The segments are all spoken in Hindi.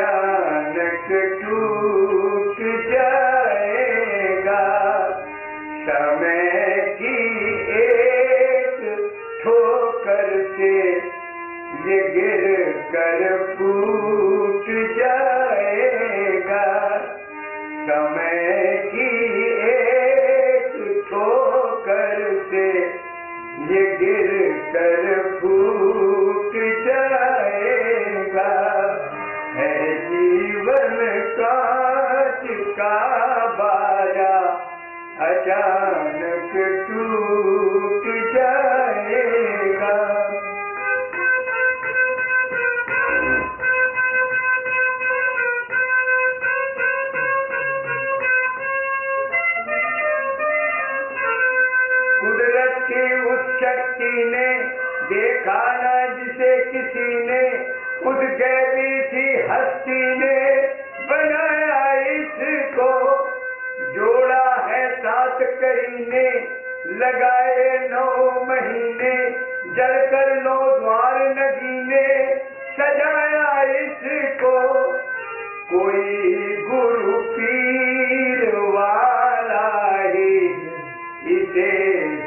अचानक टूट जाएगा। समय की एक ठोकर से ये गिर कर फूट जाएगा। समय की एक ठोकर से ये गिर कर फूट जाएगा। है जीवन कांच का बाजा, अचानक टूट जाएगा। कुदरत की उस शक्ति ने देखा ना जिसे किसी ने, खुद गैबी थी हस्ती ने बनाया इसको। जोड़ा है 7 करीने, लगाए 9 महीने, जलकर 9 द्वार नगीने, सजाया इसको। कोई गुरु पीर वाला ही इसे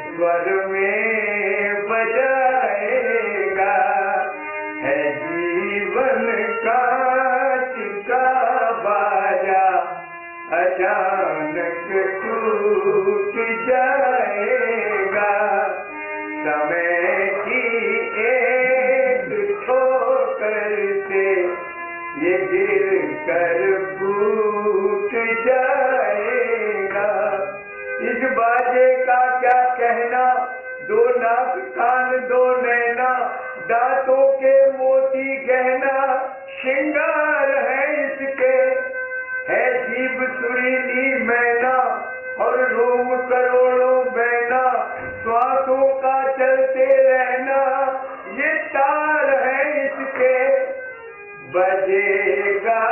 स्वर में बजाएगा। है जीवन कांच का बाजा, अचानक टूट जाएगा। समय की एक ठोकर से ये गिर कर फूट जाएगा। इस बाजे का क्या कहना, 2 नाक कान 2 नैना, दांतों के मोती गहना, श्रृंगार है इसके। है जीभ सुरीली मैना और रोम करोड़ों बैना, श्वासों का चलते रहना ये तार है इसके। बजेगा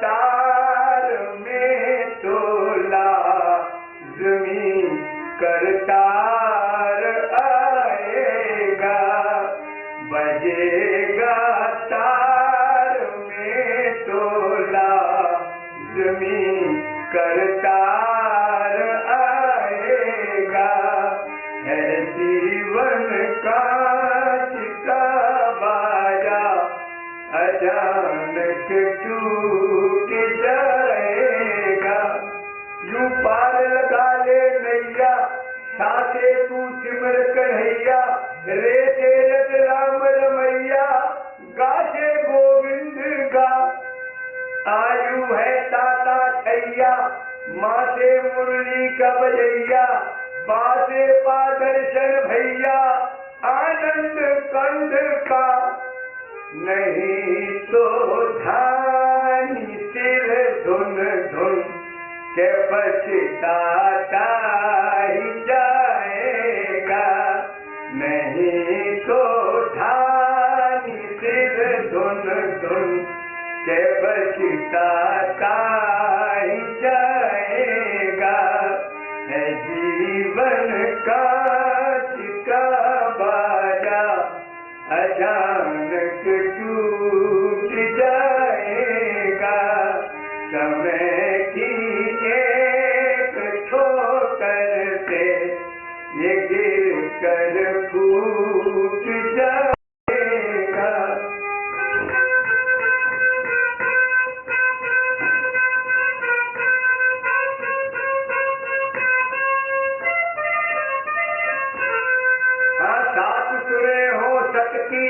तार में तोला ज़मीं करतार आएगा। बजेगा तार में तोला ज़मीं करतार आएगा। है जीवन कांच का बाजा, अचानक टूट जाएगा। यूं पार लगा ले नैया, साथे तू सिमर कन्हैया, रे तेरत राम रमैया, गाथे गोविंद गा। आयु है ताता छैया, माँ से मुरली का बजैया, बा से पा दर्शन भैया, आनंद कंध का। नहीं तो धानी सिर धुन धुन के पछताता ही जाएगा। नहीं तो धानी सिर धुन धुन के पछताता ही जाएगा। है जीवन कांच का बाजा, अचानक टूट जाएगा। समय की एक ठोकर से ये गिर कर फूट जाएगा। हाँ, 7 सुरें हो सकती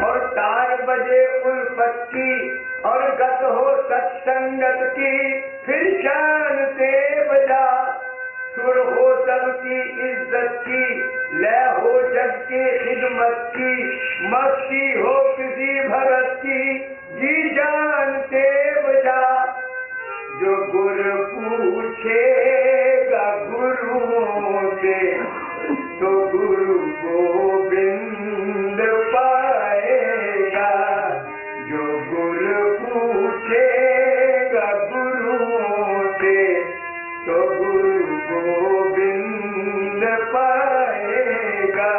और तार बजे उल्फत की, और गत हो सत्संगत की फिर शान से बजा। सुर हो सबकी इज्जत की, लय हो जग की खिदमत की, मस्ती हो किसी भगत की जी जान से बजा। जो गुरु पूछेगा गुरुओं से तो गुरु गोविंद पाएगा। जो गुरु पूछेगा गुरुओं से तो गुरु गोविंद पाएगा।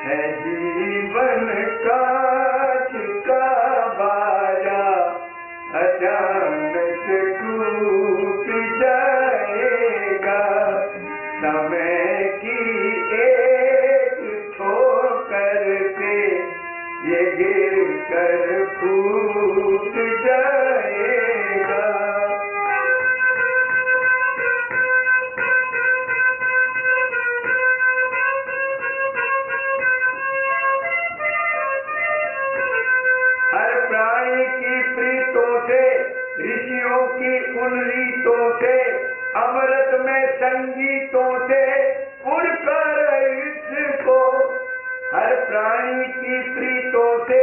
है जीवन कांच का बाजा, ये गिर कर फूट जाएगा। हर प्राणी की प्रीतों से, ऋषियों की उन रीतों से, अमृत में संगीतों से उड़कर इसको। हर प्राणी की प्रीतों से,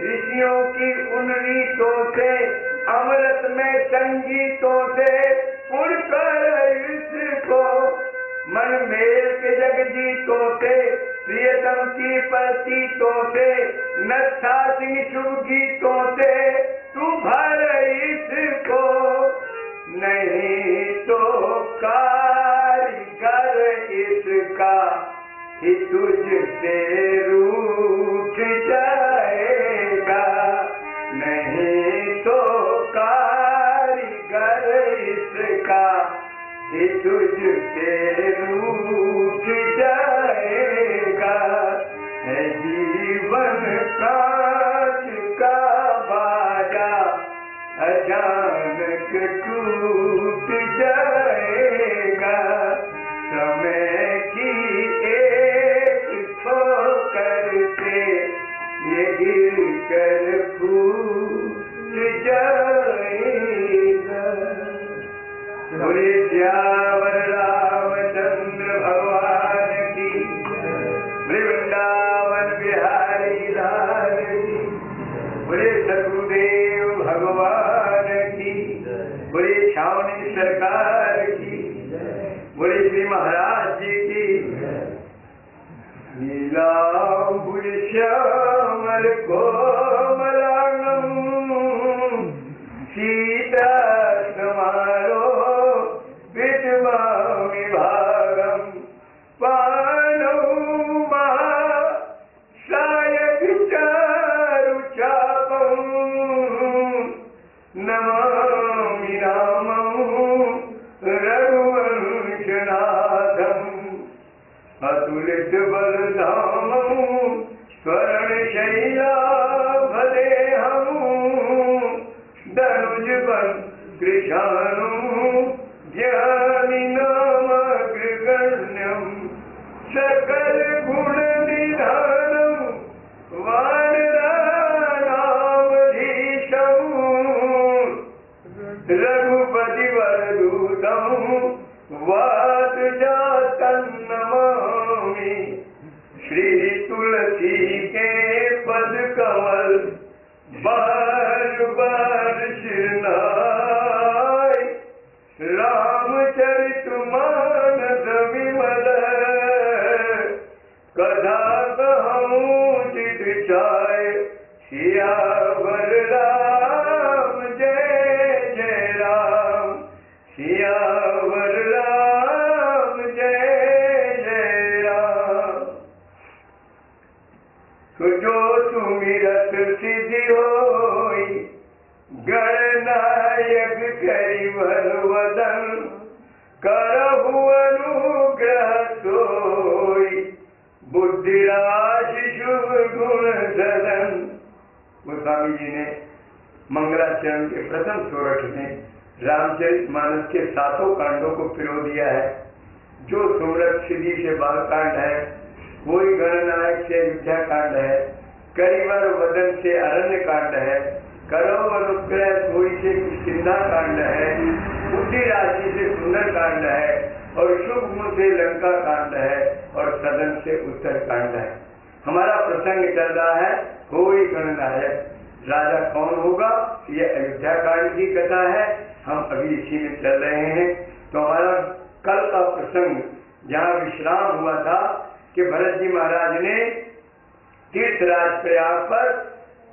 ऋषियों की उन रीतों से, अमृत में संगीतों से उड़कर इसको। मन मेल के जगजीतों से, प्रियतम की प्रतीतों से, नक्शा सिंह शुभ गीतों से तू भर इसको। नहीं तो कारीगर इसका ही तुझसे रूठ जाएगा। नहीं तो कारीगर इसका ही तुझसे रूठ जाएगा। है जीवन कांच का बाजा अचानक टूट जाएगा। समय की एक ठोकर से ये गिर कर फूट जाएगा। बोले श्यावर रामचंद्र भगवान की, वृंदावन बिहारी लाल की, बोले सतगुरुदेव भगवान की, बोले छावनी सरकार की, बोले श्री महाराज जी की। नीलांबुज श्यामल कोमलांगम सीता समारो विद्वामि भागम पानौ सायक चारु चापं नमामि रामं रघुवंशनाथं अतुलित बलधामं स्वर्णशैलाभदेहं धनुज बल कृशानु ज्ञानी नामग्रगण्यं सकल गुण निधानं वानराणामधीशं रघुपति वरदूतं वातजातं नमामि। श्री तुलसी के पद कमल बार बार शिरनाय, रामचरितमानस विमल कथा कहूँ चित चाय। सियावर राम जय जय राम, सियावर राम जय जय राम। जो सुमिरत सिद्धि होई, गणनायक करिवर वदन, करहु अनुग्रह सोई, बुद्धिराशि शुभ गुण सदन। गोस्वामी जी ने मंगलाचरण के प्रथम सोरठ में रामचरितमानस के 7 कांडों को पिरो दिया है। जो सुमरत सिद्धि से बालकांड है, वही गणनायक से अयोध्या कांड है, करिवर वदन से अरण्य कांड है, करो अनुग्रह सोई से किष्किंधा कांड है, बुद्धि राशि से सुंदर कांड है, और शुभ गुण से लंका कांड है, और सदन से उत्तर कांड है। हमारा प्रसंग चल रहा है कोई गणनायक राजा कौन होगा, ये अयोध्या कांड की कथा है। हम अभी इसी में चल रहे हैं। तो हमारा कल का प्रसंग जहाँ विश्राम हुआ था कि भरत जी महाराज ने तीर्थराज प्रयाग पर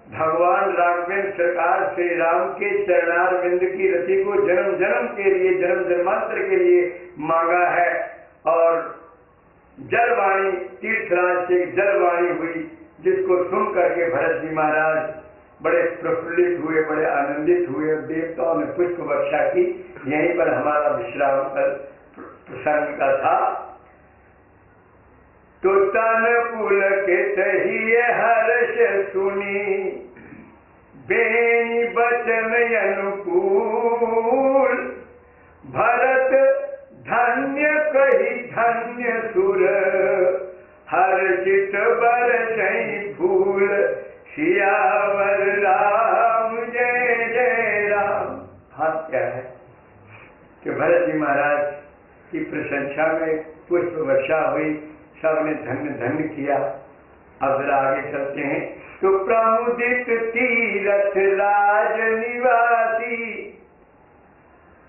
भगवान राघवेंद्र सरकार श्री राम के चरणारविंद की रति को जन्म जन्म के लिए, जन्म जन्मांतर के लिए मांगा है। और जलवाणी तीर्थराज से जलवाणी हुई, जिसको सुन करके भरत जी महाराज बड़े प्रफुल्लित हुए, बड़े आनंदित हुए। देवताओं ने पुष्प वर्षा की। यहीं पर हमारा विश्राम कर प्रसंग का था। तो तन पुलकित ही हर्ष सुनी, बेनी बचन अनुकूल, भरत धन्य कही धन्य सुर, हर्षित बरसई फूल, सियावर राम जय जय राम। हाथ क्या है कि भरत जी महाराज की प्रशंसा में पुष्प वर्षा हुई, सबने धन्य धन्य किया। अब जरा आगे चलते हैं। तो प्रमुदित तीरथ राज निवासी,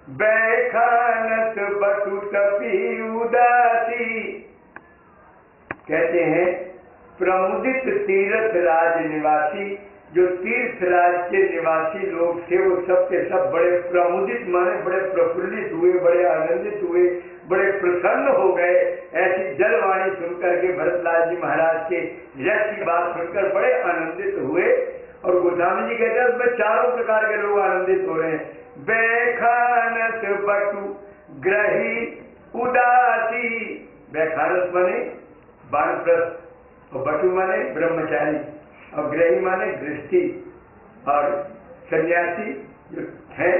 बैखानत बटु कपि उदासी। कहते हैं प्रमुदित तीर्थ राज निवासी, जो तीर्थ राज के निवासी लोग थे वो सब के सब बड़े प्रमुदित माने बड़े प्रफुल्लित हुए, बड़े आनंदित हुए, बड़े प्रसन्न हो गए। ऐसी जलवाणी सुनकर के भरतलाल जी महाराज के यश की बात सुनकर बड़े आनंदित हुए। और गोस्वामी जी कहते हैं उसमें चारों प्रकार के लोग आनंदित हो रहे हैं। बैखानस बटु ग्रही उदासी, बैखानस माने वानप्रस्थ, और बटु माने ब्रह्मचारी, और ग्रही माने गृहस्थी, और सन्यासी जो है,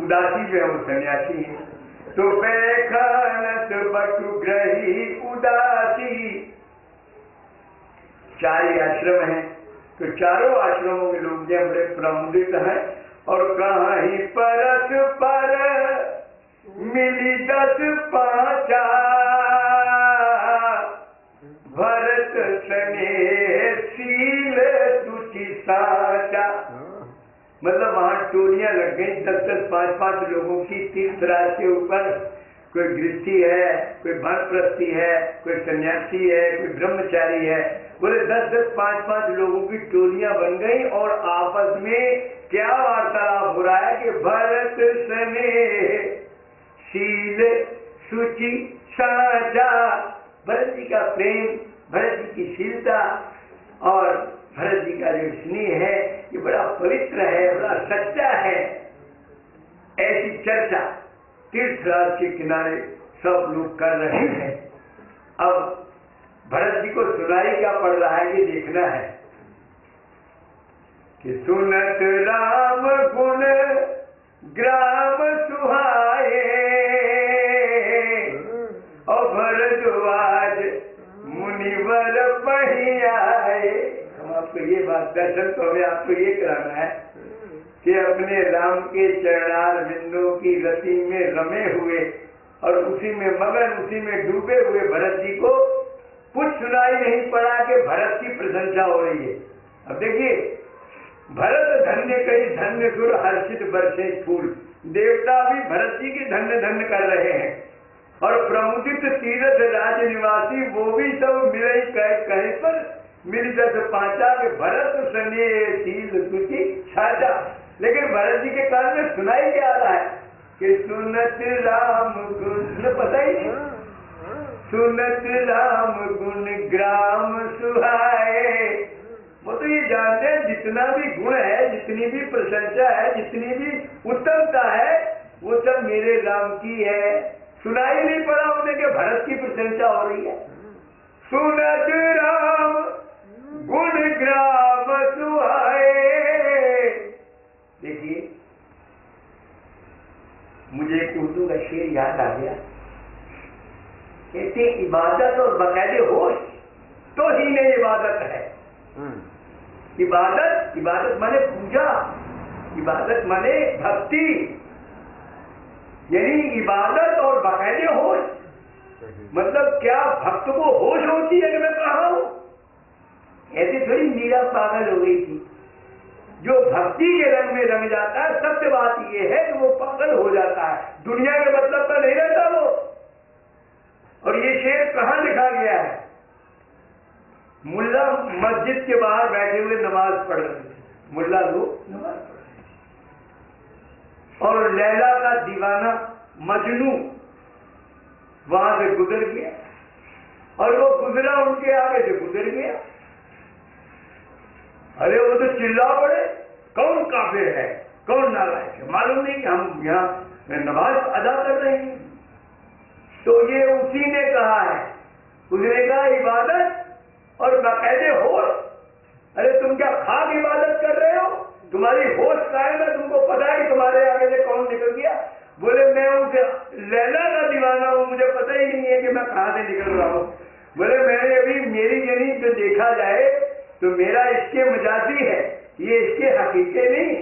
उदासी जो है वो सन्यासी है। तो बैखानस बटु ग्रही उदासी, चार आश्रम हैं। तो चारों आश्रमों के लोग जो बड़े प्रमुदित हैं। और कहीं परस पर मिली 10 पांचा, भरत स्नेह शील तुझी साचा। मतलब वहां टोलियां लग गई 10-10, 5-5 लोगों की तीर्थराज के ऊपर। कोई गृहस्थी है, कोई वानप्रस्थी है, कोई सन्यासी है, कोई ब्रह्मचारी है। बोले 10-10, 5-5 लोगों की टोलियां बन गई और आपस में क्या वार्तालाप हो रहा है कि भरत स्नेह शील सुचि साचा। भरत जी का प्रेम, भरत जी की शीलता और भरत जी का जो स्नेह है ये बड़ा पवित्र है, बड़ा सच्चा है। ऐसी चर्चा तीर्थराज के किनारे सब लोग कर रहे हैं। अब भरत जी को सुनाई क्या पड़ रहा है ये देखना है कि सुनत राम गुण ग्राम सुहाए, और भरद्वाज मुनिवर पहियाए। हम आपको ये बात दर्शन तो हमें आपको ये कराना है कि अपने राम के चरणार बिंदुओं की रति में रमे हुए और उसी में मगन, उसी में डूबे हुए भरत जी को कुछ सुनाई नहीं पड़ा कि भरत की प्रशंसा हो रही है। अब देखिए, भरत धन्य कही धन्य सुर, हर्षित बरसे फूल। देवता भी भरत जी की धन्य धन्य कर रहे हैं। और प्रमुदित तीर्थ राज निवासी वो भी सब मिले कहीं पर मिल 10 पांचा के भरत स्नेह शील तुझी साचा। लेकिन भरत जी के कान में सुनाई क्या आ रहा है कि सुनत राम गुण, पता ही नहीं, सुनत राम गुण ग्राम सुहाए। वो तो ये जानते हैं जितना भी गुण है, जितनी भी प्रशंसा है, जितनी भी उत्तमता है, वो सब मेरे राम की है। सुनाई नहीं पड़ा उन्हें कि भरत की प्रशंसा हो रही है। सुनत राम गुण ग्राम सुहाए। देखिए, मुझे एक उर्दू का शेर याद आ गया। कहते इबादत और बकायदे होश तो ही में इबादत है। इबादत माने पूजा, इबादत माने भक्ति, यानी इबादत और बाकायदे होश। मतलब क्या भक्त को होश होती है कि मैं कहा हूं? ऐसी थोड़ी मीरा पागल हो गई थी। जो भक्ति के रंग में रंग जाता है, सत्य बात यह है कि वो पागल हो जाता है, दुनिया के मतलब का नहीं रहता वो। और ये शेर कहां लिखा गया है? मुल्ला मस्जिद के बाहर बैठे हुए नमाज पढ़ रहे थे। मुल्ला लोग नमाज पढ़ रहे थे और लैला का दीवाना मजनू वहां से गुजर गया और वो गुजरा, उनके आगे से गुजर गया। अरे वो तो चिल्ला पड़े, कौन काफिर है, कौन नालायक है, मालूम नहीं कि हम यहाँ नमाज अदा कर रहे हैं। तो ये उसी ने कहा है, उसने कहा इबादत और बाकायदे होश। अरे तुम क्या खाक इबादत कर रहे हो? तुम्हारी होश कायम है, तुमको पता है तुम्हारे आगे से कौन निकल गया? बोले मैं उस लैला का दीवाना हूँ, मुझे पता ही नहीं है कि मैं कहाँ से निकल रहा हूँ। बोले मैंने अभी मेरी जनी जो देखा जाए तो मेरा इसके मजाजी है, ये इसके हकीके नहीं।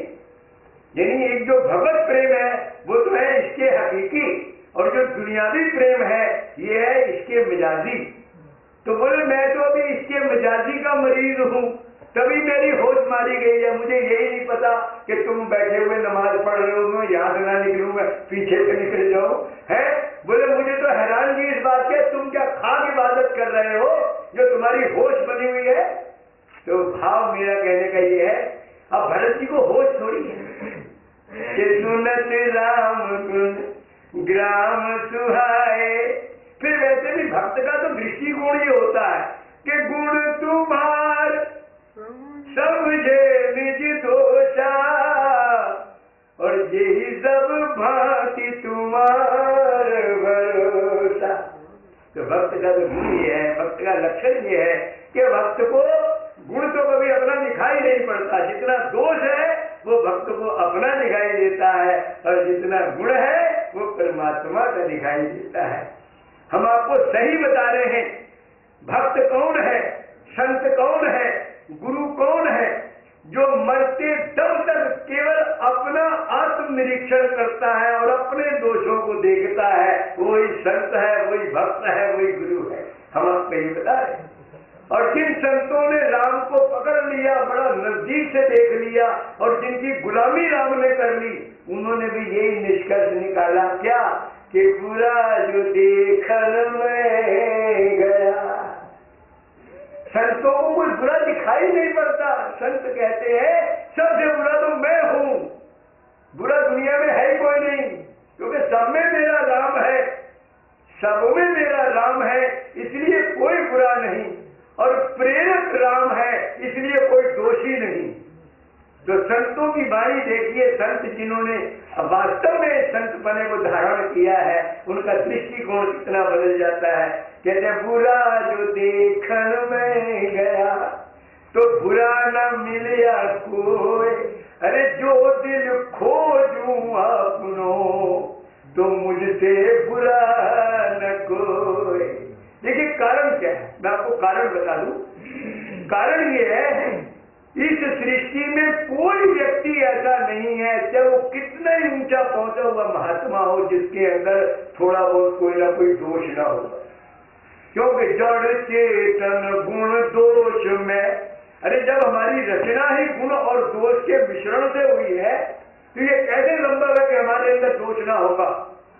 यानी एक जो भगवत प्रेम है वो तो है इसके हकीकी, और जो दुनियावी प्रेम है ये है इसके मिजाजी। तो बोले मैं तो अभी इसके मिजाजी का मरीज हूँ, तभी मेरी होश मारी गई है। मुझे यही नहीं पता कि तुम बैठे हुए नमाज पढ़ रहे हो, मैं यहाँ से ना निकलूँ, मैं पीछे से निकल जाऊँ है। बोले मुझे तो हैरानगी इस बात की, तुम क्या खाक इबादत कर रहे हो जो तुम्हारी होश बनी हुई है? तो भाव मेरा कहने का ये है, अब भरत जी को होश थोड़ी है कि सुनत राम गुण ग्राम सुहाए। फिर वैसे भी भक्त का तो दृष्टिकोण ये होता है कि गुण तुम्हार समझे निज दोषा, और यही सब भांति तुम्हार भरोसा। तो भक्त का तो गुण ये है, भक्त का लक्षण ये है कि भक्त को गुण तो कभी अपना दिखाई नहीं पड़ता, जितना दोष है वो भक्त को अपना दिखाई देता है, और जितना गुण है वो परमात्मा का दिखाई देता है। हम आपको सही बता रहे हैं, भक्त कौन है, संत कौन है, गुरु कौन है? जो मरते दम तक केवल अपना आत्म निरीक्षण करता है और अपने दोषों को देखता है, वही संत है, वही भक्त है, वही गुरु है। हम आपको ये बता रहे हैं। और जिन संतों ने राम को पकड़ लिया, बड़ा नजदीक से देख लिया, और जिनकी गुलामी राम ने कर ली, उन्होंने भी यही निष्कर्ष निकाला क्या कि बुरा जो देखन में गया। संतों को कुछ बुरा दिखाई नहीं पड़ता। संत कहते हैं सबसे बुरा तो मैं हूं, बुरा दुनिया में है ही कोई नहीं, क्योंकि सब में मेरा राम है, सब में मेरा राम है, इसलिए कोई बुरा नहीं, और प्रेरक राम है, इसलिए कोई दोषी नहीं। तो संतों की वाणी देखिए, संत जिन्होंने वास्तव में संत पने को धारण किया है, उनका दृष्टिकोण कितना बदल जाता है। कहते बुरा जो देखन में गया तो बुरा न मिलिया कोई, अरे जो दिल खोजूं अपनो तो मुझसे बुरा न कोई। देखिए कारण क्या है, मैं आपको कारण बता दूं। कारण ये है, इस सृष्टि में कोई व्यक्ति ऐसा नहीं है, चाहे वो कितना ही ऊंचा पहुंचा हुआ महात्मा हो, जिसके अंदर थोड़ा बहुत कोई ना कोई दोष ना होगा। क्योंकि जड़ चेतन गुण दोष में, अरे जब हमारी रचना ही गुण और दोष के मिश्रण से हुई है, तो ये कैसे संभव है कि हमारे अंदर दोष ना होगा?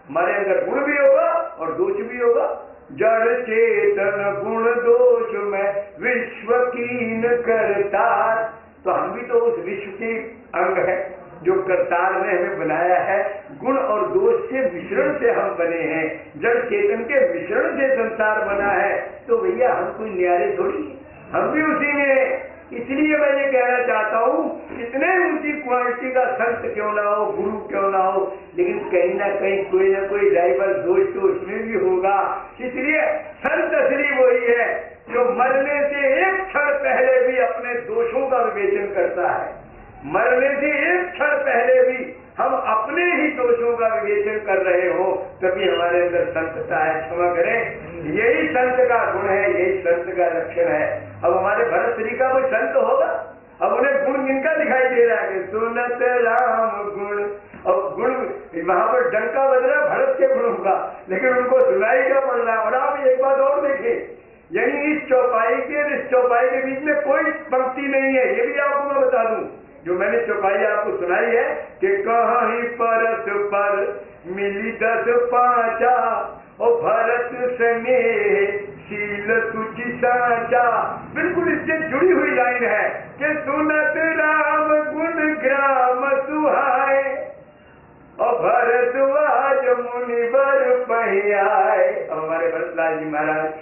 हमारे अंदर गुण भी होगा और दोष भी होगा। जड़ चेतन गुण दोष में विश्व कीन करतार, तो हम भी तो उस विश्व के अंग है जो करतार ने हमें बनाया है। गुण और दोष के मिश्रण से हम बने हैं, जड़ चेतन के मिश्रण से संसार बना है। तो भैया हम कोई न्यारे थोड़ी, हम भी उसी में। इसलिए मैं ये कहना चाहता हूँ, कितने ऊंची क्वालिटी का संत क्यों ना हो, गुरु क्यों ना हो, लेकिन कहीं ना कहीं कोई ना कोई ड्राइवर दोष तो उसमें भी होगा। इसलिए संत असली वही है जो मरने से एक क्षण पहले भी अपने दोषों का विवेचन करता है। मरने से एक क्षण पहले भी हम अपने ही दोषों का विवेचन कर रहे हो, तभी हमारे अंदर संतता है। क्षमा करें, यही संत का गुण है, यही संत का लक्षण है। अब हमारे भरत श्री का कोई संत होगा? अब उन्हें गुण किनका दिखाई दे रहा है? सुनत राम गुण, और गुण वहां पर डंका बज रहा भरत के गुणों का, लेकिन उनको सुनाई क्या पड़ रहा है। और आप एक बात और देखें, यानी इस चौपाई के और इस चौपाई के बीच में कोई पंक्ति नहीं है। ये भी आपको मैं बता दूं, जो मैंने चौपाई आपको सुनाई है कि कहीं परत पर मिली 10 पांचा, और भरत स्नेह शील तुझी साचा। बिल्कुल इससे जुड़ी हुई लाइन है कि सुनत राम गुण ग्राम सुहाए, और भरद्वाज मुनिवर पहियाए। हमारे भरतलाल जी महाराज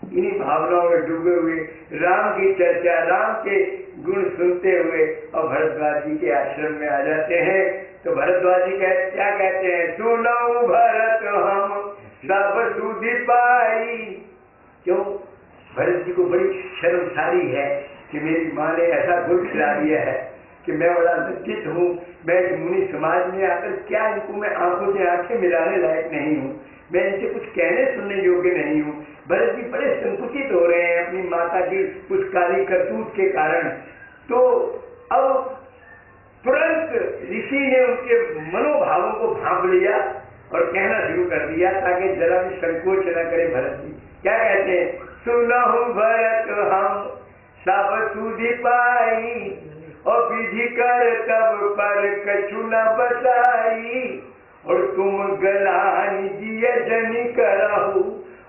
इन्हीं भावनाओं में डूबे हुए राम की चर्चा, राम के गुण सुनते हुए और भरद्वाज जी के आश्रम में आ जाते हैं। तो भरद्वाज जी क्या कहते हैं? सुनो भरत हम सब सुधि पाई, क्यों? भरत जी को बड़ी शर्मसारी है कि मेरी माँ ने ऐसा गुण खिला दिया है कि मैं बड़ा लज्जित हूँ। मैं मुनि समाज में आकर क्या इनको मैं आंखों से आंखें मिलाने लायक नहीं हूँ, मैं इनसे कुछ कहने सुनने योग्य नहीं हूँ। भरत जी बड़े संकुचित हो रहे हैं अपनी माता की उस काली करतूत के कारण। तो अब तुरंत ऋषि ने उनके मनोभावों को भांप लिया और कहना शुरू कर दिया ताकि जरा भी संकोच न करे भरत जी। क्या कहते हैं? सुनहु भरत हम सब सुधि पाई और विधि कर तब पर कछु न बसाई, और तुम गलानी जिय जनि करहु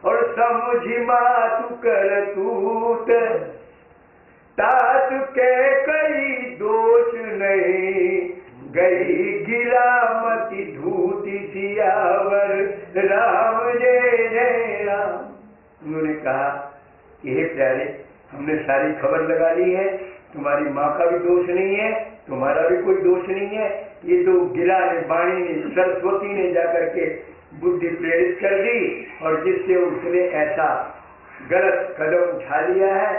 और समझी मातु कर तूत, तात के कई दोष नहीं गई गिरामती धूति सियावर राम जय जय राम। उन्होंने कहा कि हे प्यारे, हमने सारी खबर लगा ली है, तुम्हारी माँ का भी दोष नहीं है, तुम्हारा भी कोई दोष नहीं है। ये तो गिरा ने, वाणी ने, सरस्वती ने जाकर के बुद्धि प्रेरित कर दी और जिससे उसने ऐसा गलत कदम उठा लिया है।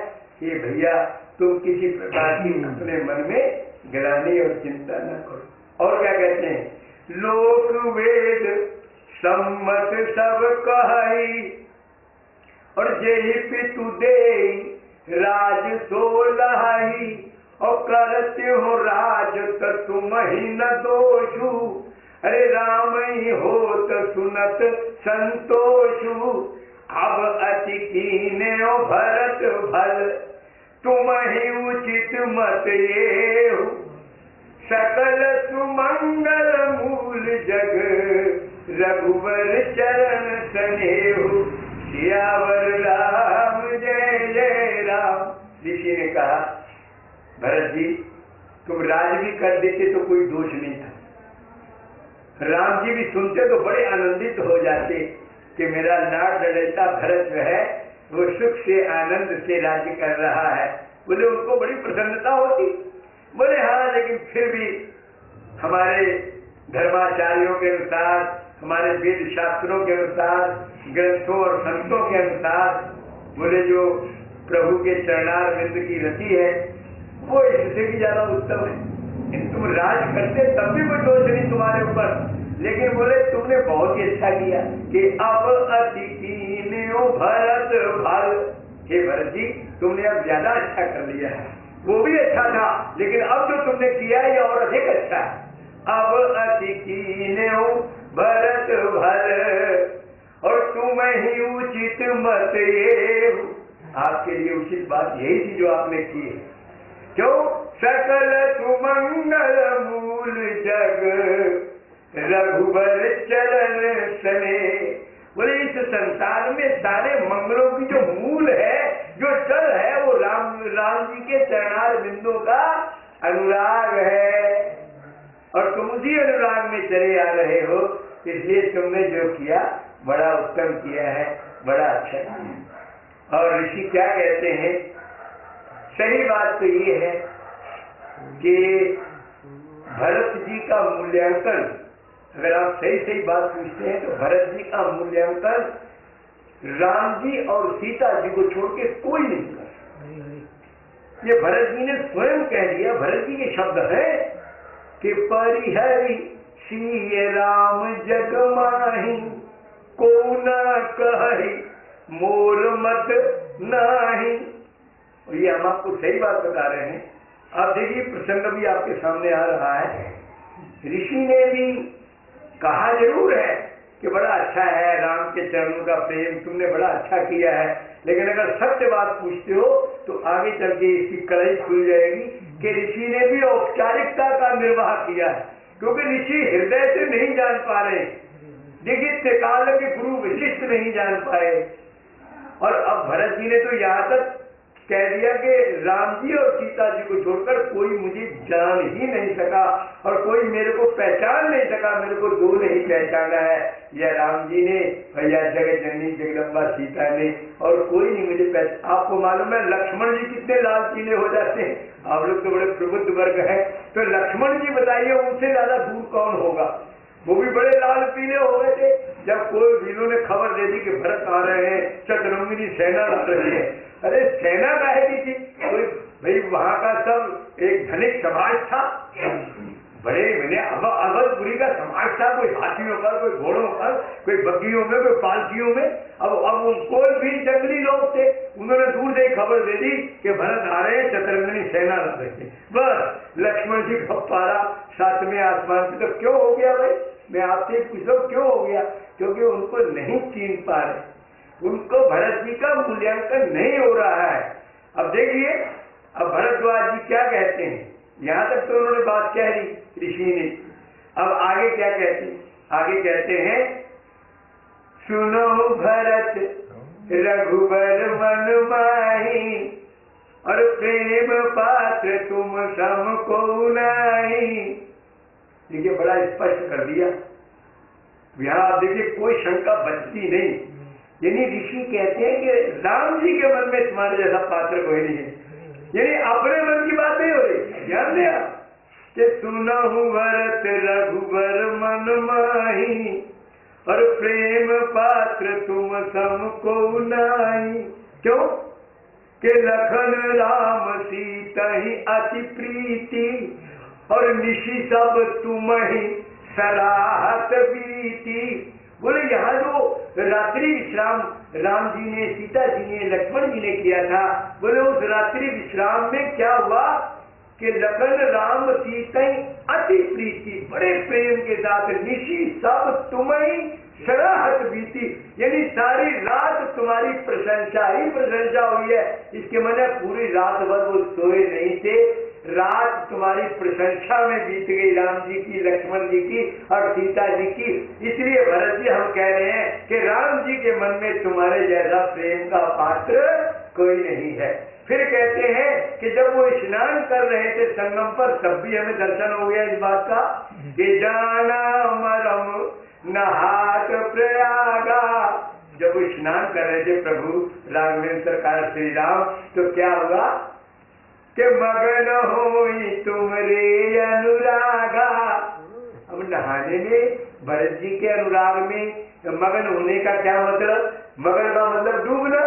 ये भैया तुम किसी प्रकार की अपने मन में गिरानी और चिंता न करो। और क्या कहते हैं? लोक वेद सम्मत सब कहाई और जेहि पितु दे राज सो लहाई, और करते हो राज तो तुम ही न दोषु, अरे राम ही हो तो सुनत संतोषु। अब अति कीने भरत भल तुम ही उचित मत ये, सकल सुमंगल मूल जग रघुवर चरण सनेहु, सियावर राम जय जय राम। ऋषि ने कहा भरत जी तुम राज भी कर देते तो कोई दोष नहीं था, राम जी भी सुनते तो बड़े आनंदित हो जाते कि मेरा लाड लड़ेता भरत जो है वो सुख से आनंद से राज्य कर रहा है। बोले उनको बड़ी प्रसन्नता होती। बोले हाँ, लेकिन फिर भी हमारे धर्माचार्यों के अनुसार, हमारे वेद शास्त्रों के अनुसार, ग्रंथों और संतों के अनुसार, बोले जो प्रभु के चरणार बिंद की रति है वो इससे भी ज्यादा उत्तम है। तुम राज करते तब भी कोई दोष नहीं तुम्हारे ऊपर, लेकिन बोले तुमने बहुत ही अच्छा किया कि अब अति कीन्यो भरत भल। हे भरत जी तुमने अब ज्यादा अच्छा कर लिया है, वो भी अच्छा था लेकिन अब जो तुमने किया ये और अधिक अच्छा है। अब अति कीन्यो भरत भल और तुम ही उचित मत ये, आपके लिए उचित बात यही थी जो आपने की है। क्यों? सकल सुमंगल मूल जग रघुबर चरण सने। बोले इस संसार में सारे मंगलों की जो मूल है, जो चल है, वो राम जी के चरणार बिंदु का अनुराग है और तुम उसी अनुराग में चले आ रहे हो, इसलिए तुमने जो किया बड़ा उत्तम किया है, बड़ा अच्छा किया है। और ऋषि क्या कहते हैं? सही बात तो ये है कि भरत जी का मूल्यांकन, अगर आप सही सही बात पूछते हैं तो भरत जी का मूल्यांकन राम जी और सीता जी को छोड़ के कोई नहीं कर। ये भरत जी ने स्वयं कह दिया, भरत जी के शब्द है कि परिहरि सिय राम जग माही, को न कहि मोर मत नाही। और ये हम आपको सही बात बता रहे हैं। आप देखिए प्रसंग भी आपके सामने आ रहा है। ऋषि ने भी कहा जरूर है कि बड़ा अच्छा है राम के चरणों का प्रेम, तुमने बड़ा अच्छा किया है, लेकिन अगर सत्य बात पूछते हो तो आगे चल के इसकी कड़ाई खुल जाएगी कि ऋषि ने भी औपचारिकता का निर्वाह किया है, क्योंकि ऋषि हृदय से नहीं जान पा रहे, देखिए काल के गुरु विशिष्ट नहीं जान पाए। और अब भरत जी ने तो यहाँ तक कह दिया कि राम जी और सीता जी को छोड़कर कोई मुझे जान ही नहीं सका और कोई मेरे को पहचान नहीं सका, मेरे को दो नहीं पहचाना है, या राम जी ने या जगत जननी जगदम्बा सीता ने, और कोई नहीं मुझे पहचान। आपको मालूम है लक्ष्मण जी कितने लाल पीले हो जाते हैं, आप लोग तो बड़े प्रबुद्ध वर्ग है, तो लक्ष्मण जी बताइए उनसे ज्यादा दूर कौन होगा? वो भी बड़े लाल पीले हो गए थे जब कोई वीरों ने खबर दे दी कि भरत ललका रहे हैं, शतरंगिनी सेना ला रही है। अरे सेना काहे की थी? कोई भाई वहां का सब एक धनिक समाज था, बड़े मैंने अवधपुरी का समाज था, कोई हाथियों पर, कोई घोड़ों पर, कोई बग्गियों में, कोई पालकियों में। अब कोई भी जंगली लोग थे, उन्होंने दूर से खबर दे दी कि भरत आ रहे हैं, शतरंगिनी सेना ला रही है। बस लक्ष्मण जी का पारा सातवें आसमान पे। तो क्यों हो गया भाई? मैं आपसे पूछो क्यों हो गया? क्योंकि उनको नहीं चिन्ह पा रहे, उनको भरत जी का मूल्यांकन नहीं हो रहा है। अब देखिए, अब भरद्वाज जी क्या कहते हैं, यहां तक तो उन्होंने बात कह दी ऋषि ने। अब आगे क्या कहते हैं? आगे कहते हैं, सुनो भरत रघुबर मन माही, और प्रेम पात्र तुम सम को नहीं। देखिए बड़ा स्पष्ट कर दिया, यहाँ आप देखिए कोई शंका बचती नहीं। यानी ऋषि कहते हैं कि राम जी के मन में तुम्हारे जैसा पात्र कोई नहीं है। यानी अपने मन की बात नहीं हो रही। ध्यान दिया कि सुनहु भरत रघुबर मन माही, और प्रेम पात्र तुम सम को नहीं। क्यों? कि लखन राम सीता ही अति प्रीति, और निशि सब तुम ही सराहत बीती। बोले यहाँ जो रात्रि विश्राम राम जी ने, सीता जी ने, लक्ष्मण जी ने किया था, बोले उस रात्रि विश्राम में क्या हुआ कि लखन राम सीता अति प्रीति, बड़े प्रेम के साथ, निशि सब तुम्हें सराहत बीती, यानी सारी रात तुम्हारी प्रशंसा ही प्रशंसा हुई है। इसके माने पूरी रात भर वो सोए नहीं थे, रात तुम्हारी प्रशंसा में बीत गई, राम जी की, लक्ष्मण जी की और सीता जी की। इसलिए भरत जी हम कह रहे हैं कि राम जी के मन में तुम्हारे जैसा प्रेम का पात्र कोई नहीं है। फिर कहते हैं कि जब वो स्नान कर रहे थे संगम पर, तब भी हमें दर्शन हो गया इस बात का कि जाना मरम नहात प्रयागा। जब वो स्नान कर रहे थे प्रभु राघवेंद्र सरकार श्री राम, तो क्या हुआ कि मगन होई तुमरे अनुरागा। अब नहाने में, भरत जी के अनुराग में मगन होने का क्या मतलब? मगन का मतलब डूबना।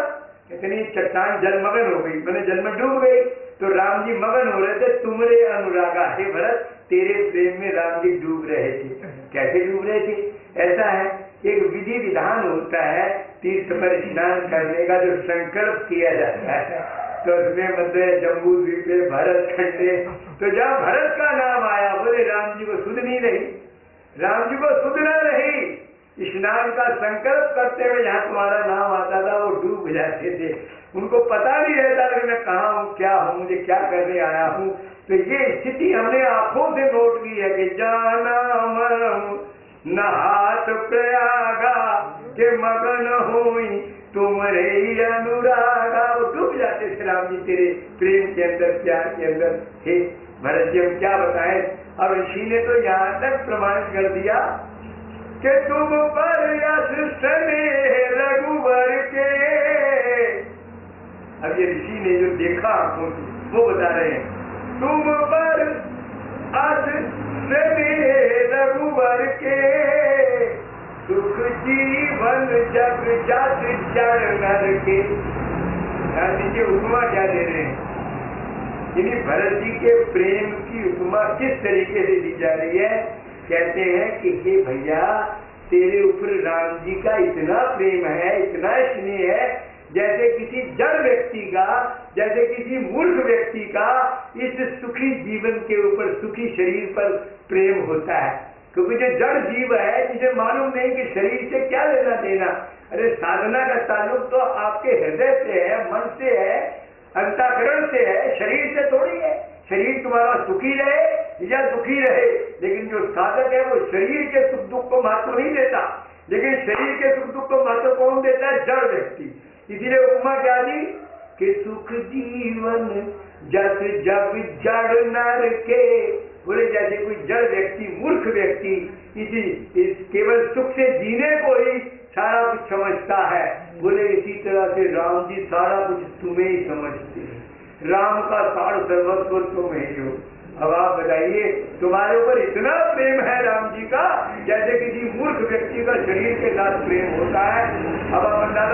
इतनी चट्टान जलमगन हो गई, मैंने जल में डूब गई, तो राम जी मगन हो रहे थे तुमरे अनुरागा। हे भरत, तेरे प्रेम में राम जी डूब रहे थे। कैसे डूब रहे थे? ऐसा है, एक विधि विधान होता है तीर्थ पर स्नान करने का, जो संकल्प किया जाता है, तो उसमें मतलब जम्बू द्वीप पे भरत खंडे, तो जब भरत का नाम आया, बोले राम जी को सुध नहीं रही, राम जी को सुध न रही। स्नान का संकल्प करते हुए जहाँ तुम्हारा नाम आता था वो डूब जाते थे, उनको पता नहीं रहता कि मैं कहाँ हूँ, क्या हूँ, मुझे क्या करने आया हूँ। तो ये स्थिति हमने आंखों से नोट की है कि जाना मरम नहात प्रयागा, के मगन हुई तुम्हारे अनुरागा। वो डूब जाते थे राम जी तेरे प्रेम के अंदर, प्यार के अंदर। हे भरत जी हम क्या बताएं? अब ऋषि ने तो यहाँ तक प्रमाणित कर दिया कि तुम पर यश स्नेह रघुवर के। अब ये ऋषि ने जो देखा आंखों से वो बता रहे हैं, तुम पर यश स्नेह रघुवर के, सुख जीवन जग जग जड़ नर के। ध्यान उपमा क्या दे रहे हैं? यानी भरत जी के प्रेम की उपमा किस तरीके से दी जा रही है? कहते हैं कि हे भैया, तेरे ऊपर राम जी का इतना प्रेम है, इतना स्नेह है, जैसे किसी जड़ व्यक्ति का, जैसे किसी मूर्ख व्यक्ति का इस सुखी जीवन के ऊपर, सुखी शरीर पर प्रेम होता है। क्योंकि जो जड़ जीव है, जिसे मालूम नहीं कि शरीर से क्या लेना देना। अरे साधना का ताल्लुक तो आपके हृदय से है, मन से है, अंतःकरण से है, शरीर से थोड़ी है। शरीर तुम्हारा सुखी रहे या दुखी रहे, लेकिन जो साधक है वो शरीर के सुख दुख को महत्व नहीं देता, लेकिन शरीर के सुख दुख को महत्व कौन देता है? जड़ व्यक्ति। इसीलिए उपमा क्या दी कि सुख जीवन जग जग जड़ नर के। बोले जैसे कोई जड़ व्यक्ति, मूर्ख व्यक्ति इस केवल सुख से जीने को ही सारा कुछ समझता है, बोले इसी तरह से राम जी सारा कुछ तुम्हें ही समझते हैं। राम का सार सर्वस्व तुम ही हो। अब आप बताइए, तुम्हारे ऊपर इतना प्रेम है राम जी का, जैसे किसी मूर्ख व्यक्ति का शरीर के साथ प्रेम होता है। अब आप अंदाजा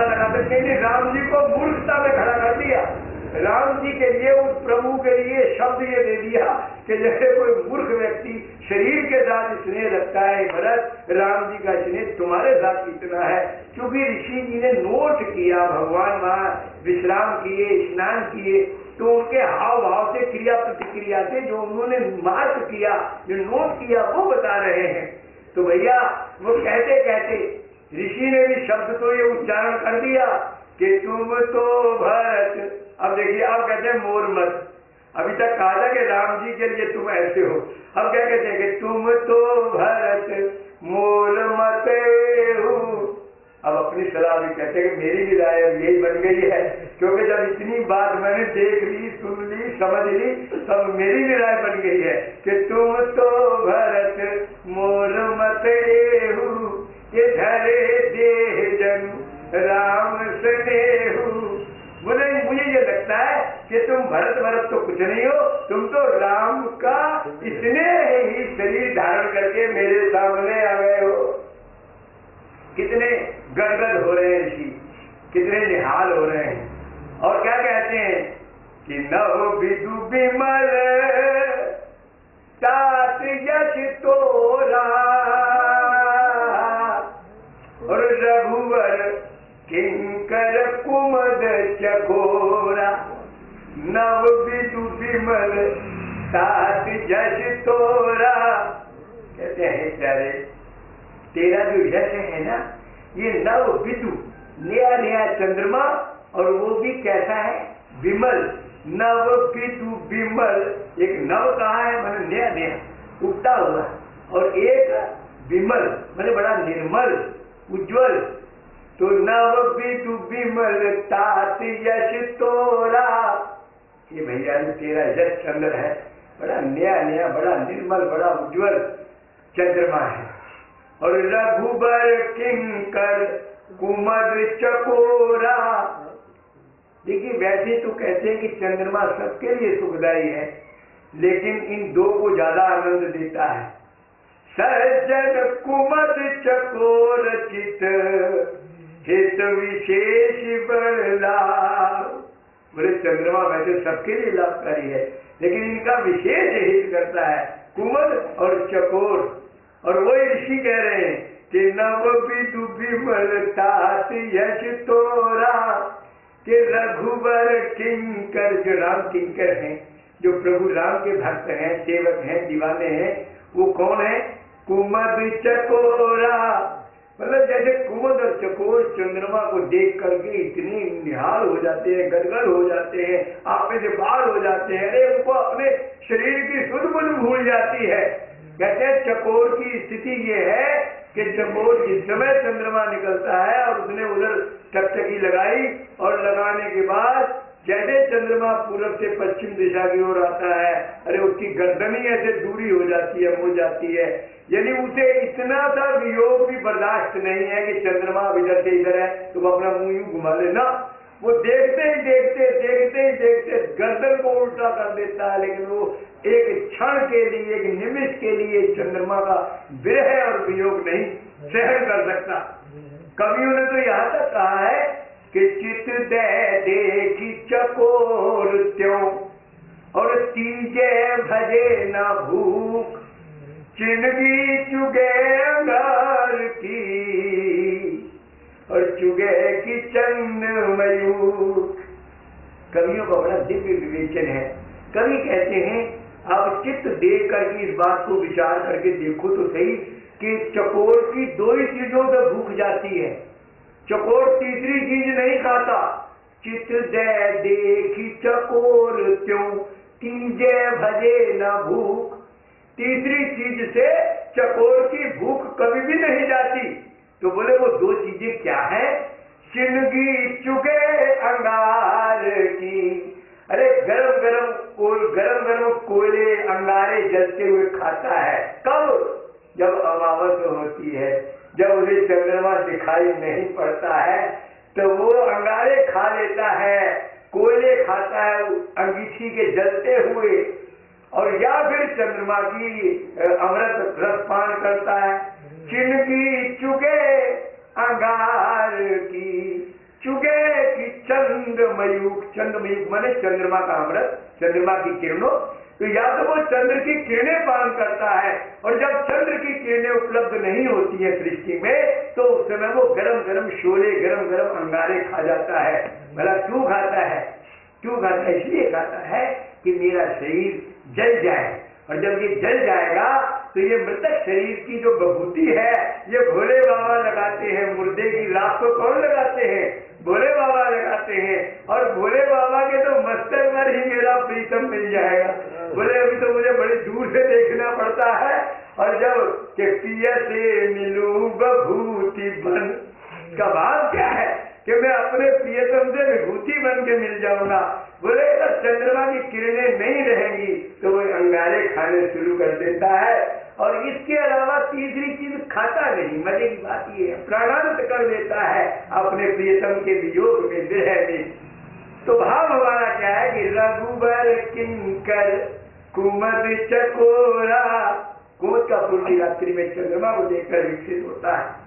ने राम जी को मूर्खता में खड़ा कर दिया। राम जी के लिए, उस प्रभु के लिए शब्द ये दे दिया कि जैसे कोई मूर्ख व्यक्ति शरीर के साथ स्नेह रखता है, भरत राम जी का स्नेह तुम्हारे साथ कितना है। क्योंकि ऋषि जी ने नोट किया, भगवान वहां विश्राम किए, स्नान किए, तो उनके हाव भाव से, क्रिया प्रतिक्रिया से जो उन्होंने मार्क किया, जो नोट किया, वो बता रहे हैं। तो भैया वो कहते कहते ऋषि ने भी शब्द तो ये उच्चारण कर दिया कि तुम तो भरत। अब देखिए, अब कहते हैं मोर मत। अभी तक कहा था कि राम जी के लिए तुम ऐसे हो, अब क्या कहते हैं कि तुम तो भरत मोर मत हो। अब अपनी सलाह भी कहते हैं कि मेरी भी राय यही बन गई है, क्योंकि जब इतनी बात मैंने देख ली, सुन ली, समझ ली, तब मेरी भी राय बन गई है कि तुम तो भरत मोर मत हो, ये धरे देह जन राम स्नेहु। बोले मुझे ये लगता है कि तुम भरत तो कुछ नहीं हो, तुम तो राम का इतने ही शरीर धारण करके मेरे सामने आ गए हो। कितने गदगद हो रहे हैं ऋषि, कितने निहाल हो रहे हैं। और क्या कहते हैं कि नव विदु विमल तात यश तोरा, और रघुवर किंकर कुमद चकोरा। नव विदु विमल तात यश तोरा। कहते हैं प्यारे, तेरा जो यश है ना, ये नव विदु, नया नया चंद्रमा, और वो भी कैसा है, विमल। नव विदु विमल, एक नव कहा है मैंने नया नया उगता हुआ, और एक विमल मैंने बड़ा निर्मल उज्जवल। तो नव विदु विमल तात यश तोरा। ये भैया तेरा यश चंद्र है, बड़ा नया नया, बड़ा निर्मल, बड़ा उज्जवल चंद्रमा है। और रघुबर किंकर कुमद चकोरा। देखिए, वैसे तो कहते हैं कि चंद्रमा सबके लिए सुखदायी है, लेकिन इन दो को ज्यादा आनंद देता है। सज्जन कुमद चकोर चित हित विशेष बड़ा। बोले चंद्रमा वैसे सबके लिए लाभकारी है, लेकिन इनका विशेष हित करता है कुमद और चकोर। और वही ऋषि कह रहे हैं कि नव विदु विमल तात यश तोरा, कि रघुबर किंकर, जो राम किंकर हैं, जो प्रभु राम के भक्त हैं, सेवक हैं, दीवाने हैं, वो कौन है, कुमद चकोरा। मतलब जैसे कुमद और चकोर चंद्रमा को देख करके इतने निहाल हो जाते हैं, गदगद हो जाते हैं, आप में से बाहर हो जाते हैं, अरे उनको अपने शरीर की सुध बुध भूल जाती है। कहते हैं चकोर की स्थिति ये है कि चकोर जिस समय चंद्रमा निकलता है और उसने उधर टकटकी लगाई, और लगाने के बाद जैसे चंद्रमा पूरब से पश्चिम दिशा की ओर आता है, अरे उसकी गर्दन ही ऐसे दूरी हो जाती है, हो जाती है। यानी उसे इतना सा वियोग भी बर्दाश्त नहीं है कि चंद्रमा इधर से इधर है तो वो अपना मुंह यूं घुमा लेना। वो देखते ही देखते गर्दन को उल्टा कर देता है, लेकिन वो एक क्षण के लिए, एक निमिष के लिए चंद्रमा का विरह और वियोग नहीं सहन कर सकता। कवियों ने तो यहाँ तक कहा है कि चित दे देखी चकोर त्यों, और तीजे भजे न भूख, चिन्हगी चुगे अंगार की, और चुगे की चंद मयूर। कवियों का बड़ा दिव्य विवेचन है। कवि कहते हैं, आप चित्त देख करके इस बात को विचार करके देखो तो सही कि चकोर की दो ही चीजों से भूख जाती है, चकोर तीसरी चीज नहीं खाता। चित्त दे देखी चकोर त्यों, तीजे भजे न भूख। तीसरी चीज से चकोर की भूख कभी भी नहीं जाती। तो बोले वो दो चीजें क्या है, चिन्हगी चुगे अंगार की। अरे गरम गरम कोयले अंगारे जलते हुए खाता है। कब? जब अमावस होती है, जब उसे चंद्रमा दिखाई नहीं पड़ता है तो वो अंगारे खा लेता है, कोयले खाता है अंगीठी के जलते हुए, और या फिर चंद्रमा की अमृत रस पान करता है। चिन्हगी चुगे अंगार की, चुगे चंद्रमयुग, चंद्रमयुग माने चंद्रमा का अमृत, चंद्रमा की किरणों। तो या तो वो चंद्र की किरणें पान करता है, और जब चंद्र की किरणें उपलब्ध नहीं होती है सृष्टि में, तो उस समय वो गरम गरम शोले, गरम गरम अंगारे खा जाता है। भला क्यों खाता है? क्यों खाता है? इसलिए खाता है कि मेरा शरीर जल जाए, और जब ये जल जाएगा तो ये मृतक शरीर की जो विभूति है ये भोले बाबा लगाते हैं। मुर्दे की लाश को कौन लगाते हैं? भोले बाबा लगाते हैं। और भोले बाबा के तो मस्तक पर ही मेरा प्रीतम मिल जाएगा। बोले अभी तो मुझे बड़ी दूर से देखना पड़ता है, और जब के पिया से मिलू विभूति बन, का भाव क्या है कि मैं अपने प्रियतम से विभूति बन के मिल जाऊंगा। बोले अगर चंद्रमा की किरणें नहीं रहेंगी तो वो अंगारे खाने शुरू कर देता है, और इसके अलावा तीसरी चीज खाता नहीं। मजे की बात ये है, प्राणांत कर देता है अपने प्रियतम के वियोग में, विरह में। तो भाव हमारा क्या है कि रघुबर किंकर कुमद चकोरा, कुमद का पूर्वी रात्रि में चंद्रमा को देखकर विकसित होता है।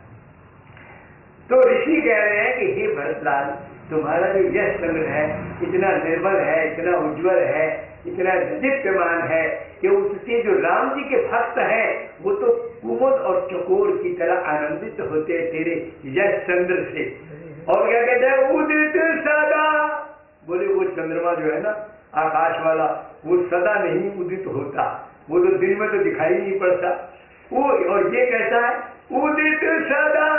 तो ऋषि कह रहे हैं कि हे भरतलाल, तुम्हारा जो यश चंद्र है इतना निर्मल है, इतना उज्जवल है, इतना दीप्यमान है कि उससे जो राम जी के भक्त हैं वो तो कुमुद और चकोर की तरह आनंदित होते हैं तेरे यश चंद्र से। और क्या कहते हैं? उदित सदा, बोले वो चंद्रमा जो है ना आकाश वाला, वो सदा नहीं उदित होता, वो तो दिन में तो दिखाई नहीं पड़ता वो। और ये कैसा है? उदित सदा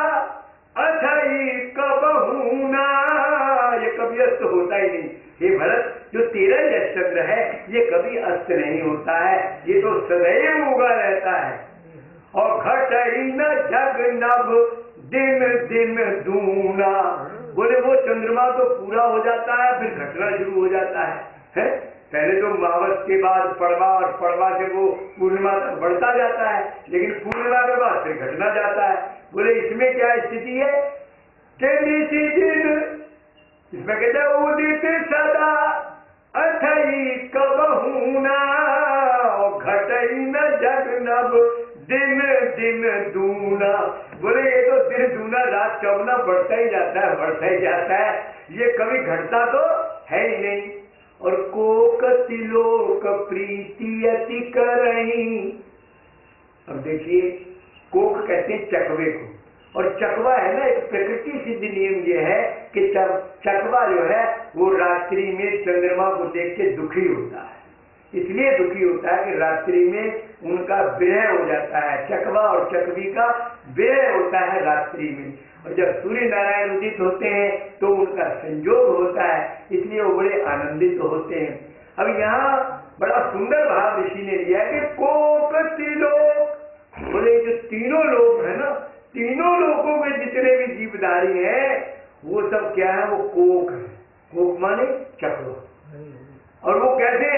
अथई कबहूना, ये कभी अस्त होता ही नहीं। हे भरत, जो तेरा यश चंद्र है ये कभी अस्त नहीं होता है, ये तो सदैव उगा रहता है। और घटई न जग नभ दिन दिन दूना, बोले वो चंद्रमा तो पूरा हो जाता है फिर घटना शुरू हो जाता है? पहले तो मावस के बाद पड़वा, और पड़वा से वो पूर्णिमा तक बढ़ता जाता है, लेकिन पूर्णिमा के बाद फिर घटना जाता है। बोले इसमें क्या स्थिति है कि निशी दिन, इसमें कहते हैं उदित सदा अथई कबहूना, घटई न जग नभ दिन दिन दूना। बोले ये तो दिन दूना रात चौगुना बढ़ता ही जाता है, बढ़ता ही जाता है, ये कभी घटता तो है ही नहीं। और कोक तिलोक प्रीति अति करही, अब देखिए कोक कहते हैं चकवे को, और चकवा है ना एक प्रकृति सिद्ध नियम ये है कि चकवा जो है वो रात्रि में चंद्रमा को देख के दुखी होता है। इसलिए दुखी होता है कि रात्रि में उनका विरह हो जाता है, चकवा और चकवी का विरह होता है रात्रि में। और जब सूर्य नारायण उदित होते हैं तो उनका संयोग होता है, इसलिए वो बड़े आनंदित होते हैं। अब यहाँ बड़ा सुंदर भाव ऋषि ने लिया कि कोक तिलोक, बोले जो तीनों लोग है ना, तीनों लोगों में जितने भी जीवधारी हैं वो सब क्या है? वो कोक है। कोक माने चकवा। और वो कैसे?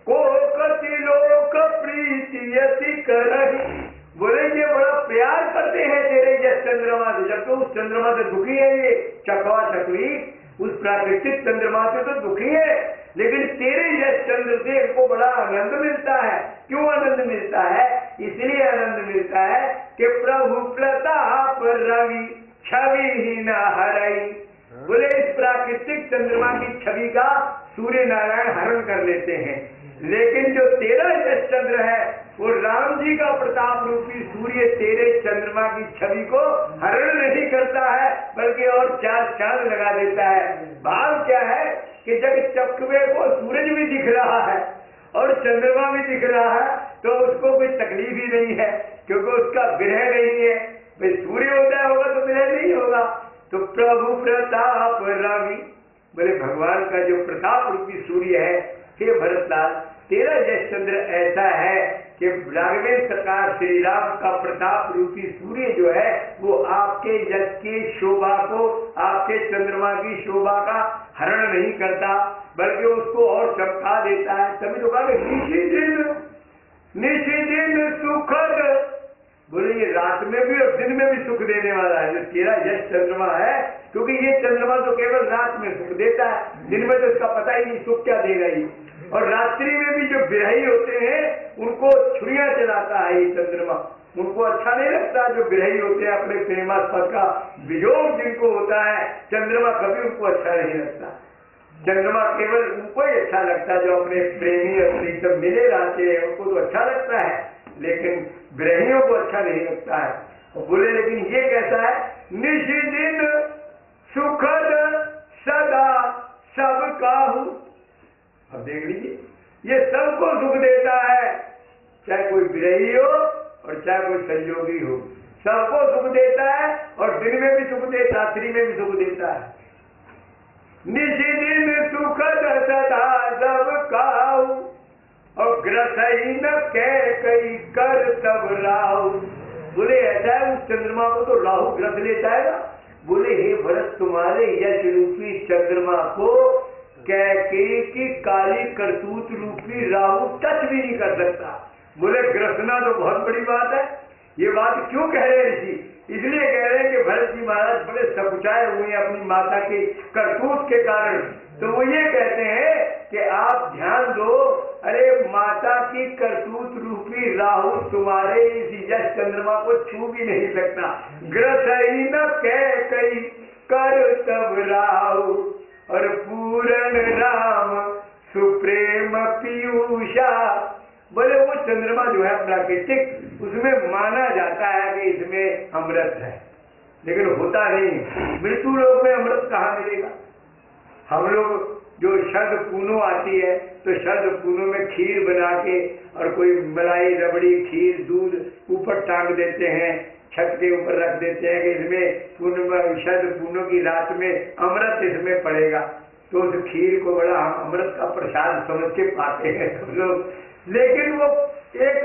कोक तिलोक प्रीति अति करही, बोले ये बड़ा प्यार करते हैं तेरे यश चंद्रमा से। जब तो उस चंद्रमा से दुखी है ये चकवा चकवी, उस प्राकृतिक चंद्रमा से तो दुखी है, लेकिन तेरे यश चंद्र से इनको बड़ा आनंद मिलता है। क्यों आनंद मिलता है? इसलिए आनंद मिलता है कि प्रभु प्रताप रवि छवि ही न हरई, बोले इस प्राकृतिक चंद्रमा की छवि का सूर्य नारायण हरण कर लेते हैं, लेकिन जो तेरा यश चंद्र है वो राम जी का प्रताप रूपी सूर्य तेरे चंद्रमा की छवि को हरण नहीं करता है, बल्कि और चार चांद लगा देता है। भाव क्या है कि जब चकवे को सूरज भी दिख रहा है और चंद्रमा भी दिख रहा है तो उसको कोई तकलीफ ही नहीं है, क्योंकि उसका विरह नहीं है। भाई सूर्य होता होगा तो विरह नहीं होगा। तो प्रभु प्रताप रवि, बोले भगवान का जो प्रताप रूपी सूर्य है, हे भरतलाल तेरा यश चंद्र ऐसा है कि राघवेंद्र सरकार श्री राम का प्रताप रूपी सूर्य जो है वो आपके यश की शोभा को, आपके चंद्रमा की शोभा का हरण नहीं करता, बल्कि उसको और चमका देता है। तभी तो कहा निशी दिन सुखद, बोले ये रात में भी और दिन में भी सुख देने वाला है जो तेरा यश चंद्रमा है, क्योंकि ये चंद्रमा तो केवल रात में सुख देता है, दिन में तो इसका पता ही नहीं सुख क्या देगा ही। और रात्रि में भी जो विरही होते हैं उनको छुरियां चलाता है ये चंद्रमा, उनको अच्छा नहीं लगता। जो विरही होते हैं अपने प्रेमास्पद का वियोग जिनको होता है, चंद्रमा कभी उनको अच्छा नहीं लगता। चंद्रमा केवल उनको ही अच्छा लगता है जो अपने प्रेमी और प्रीतम मिले रहते हैं, उनको तो अच्छा लगता है, लेकिन ग्रहियों को अच्छा नहीं लगता है। और बोले लेकिन ये कैसा है, निश दिन सुखद सदा सब काहू। अब देख लीजिए, ये सबको सुख देता है, चाहे कोई विरही हो और चाहे कोई संयोगी हो, सबको सुख देता है, और दिन में भी सुख देता, रात्रि में भी सुख देता है। निश दिन सुखद सदा सब काहू, और ग्रसई न कह कई कर तब राहु। बोले ऐसा है, उस चंद्रमा को तो राहु ग्रस ले जाएगा। बोले हे भरत, तुम्हारे यश रूपी चंद्रमा को कैकेयी की काली करतूत रूपी राहु टच भी नहीं कर सकता। बोले ग्रसना तो बहुत बड़ी बात है, ये बात क्यों कह रहे हैं ऋषि? इसलिए कह रहे हैं कि भरत जी महाराज बड़े सकुचाए हुए हैं अपनी माता के करतूत के कारण। तो वो ये कहते हैं कि आप ध्यान दो, अरे माता की करतूत रूपी राहु तुम्हारे इस यश चंद्रमा को छू भी नहीं सकता। ग्रसई न कह कई कर तब राहु, और पूरन राम सुप्रेम पीयूषा। बोले वो चंद्रमा जो है प्राकृतिक, उसमें माना जाता है कि इसमें अमृत है, लेकिन होता नहीं। मृत्यु लोक में अमृत कहाँ मिलेगा? हम लोग जो शरद पूनो आती है, तो शरद पूनो में खीर बना के और कोई मलाई रबड़ी खीर दूध ऊपर टांग देते हैं, छत के ऊपर रख देते हैं कि इसमें शरद पूनो की रात में अमृत इसमें पड़ेगा। तो उस खीर को बड़ा हम अमृत का प्रसाद समझ के पाते हैं सब लोग। लेकिन वो एक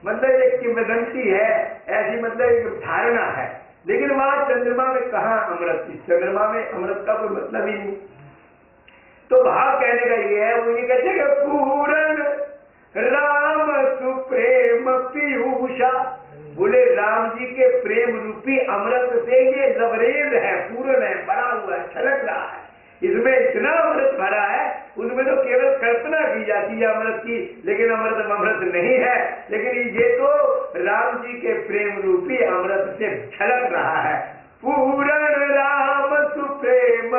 मतलब एक किंवदंती है, ऐसी मतलब एक धारणा है। लेकिन वहां चंद्रमा में कहाँ अमृत? इस चंद्रमा में अमृत का कोई मतलब ही नहीं। तो भाव कहने का ये है, वो ये कहते हैं कि पूरन राम सुप्रेम पीयूषा। बोले राम जी के प्रेम रूपी अमृत से ये लबरेज है, पूर्ण है, बड़ा हुआ है, छलक रहा है, इसमें इतना अमृत भरा है। उसमें तो केवल कल्पना की जाती है अमृत की, लेकिन अमृत नहीं है। लेकिन ये तो राम जी के प्रेम रूपी अमृत से छलक रहा है। पूर्ण राम सुप्रेम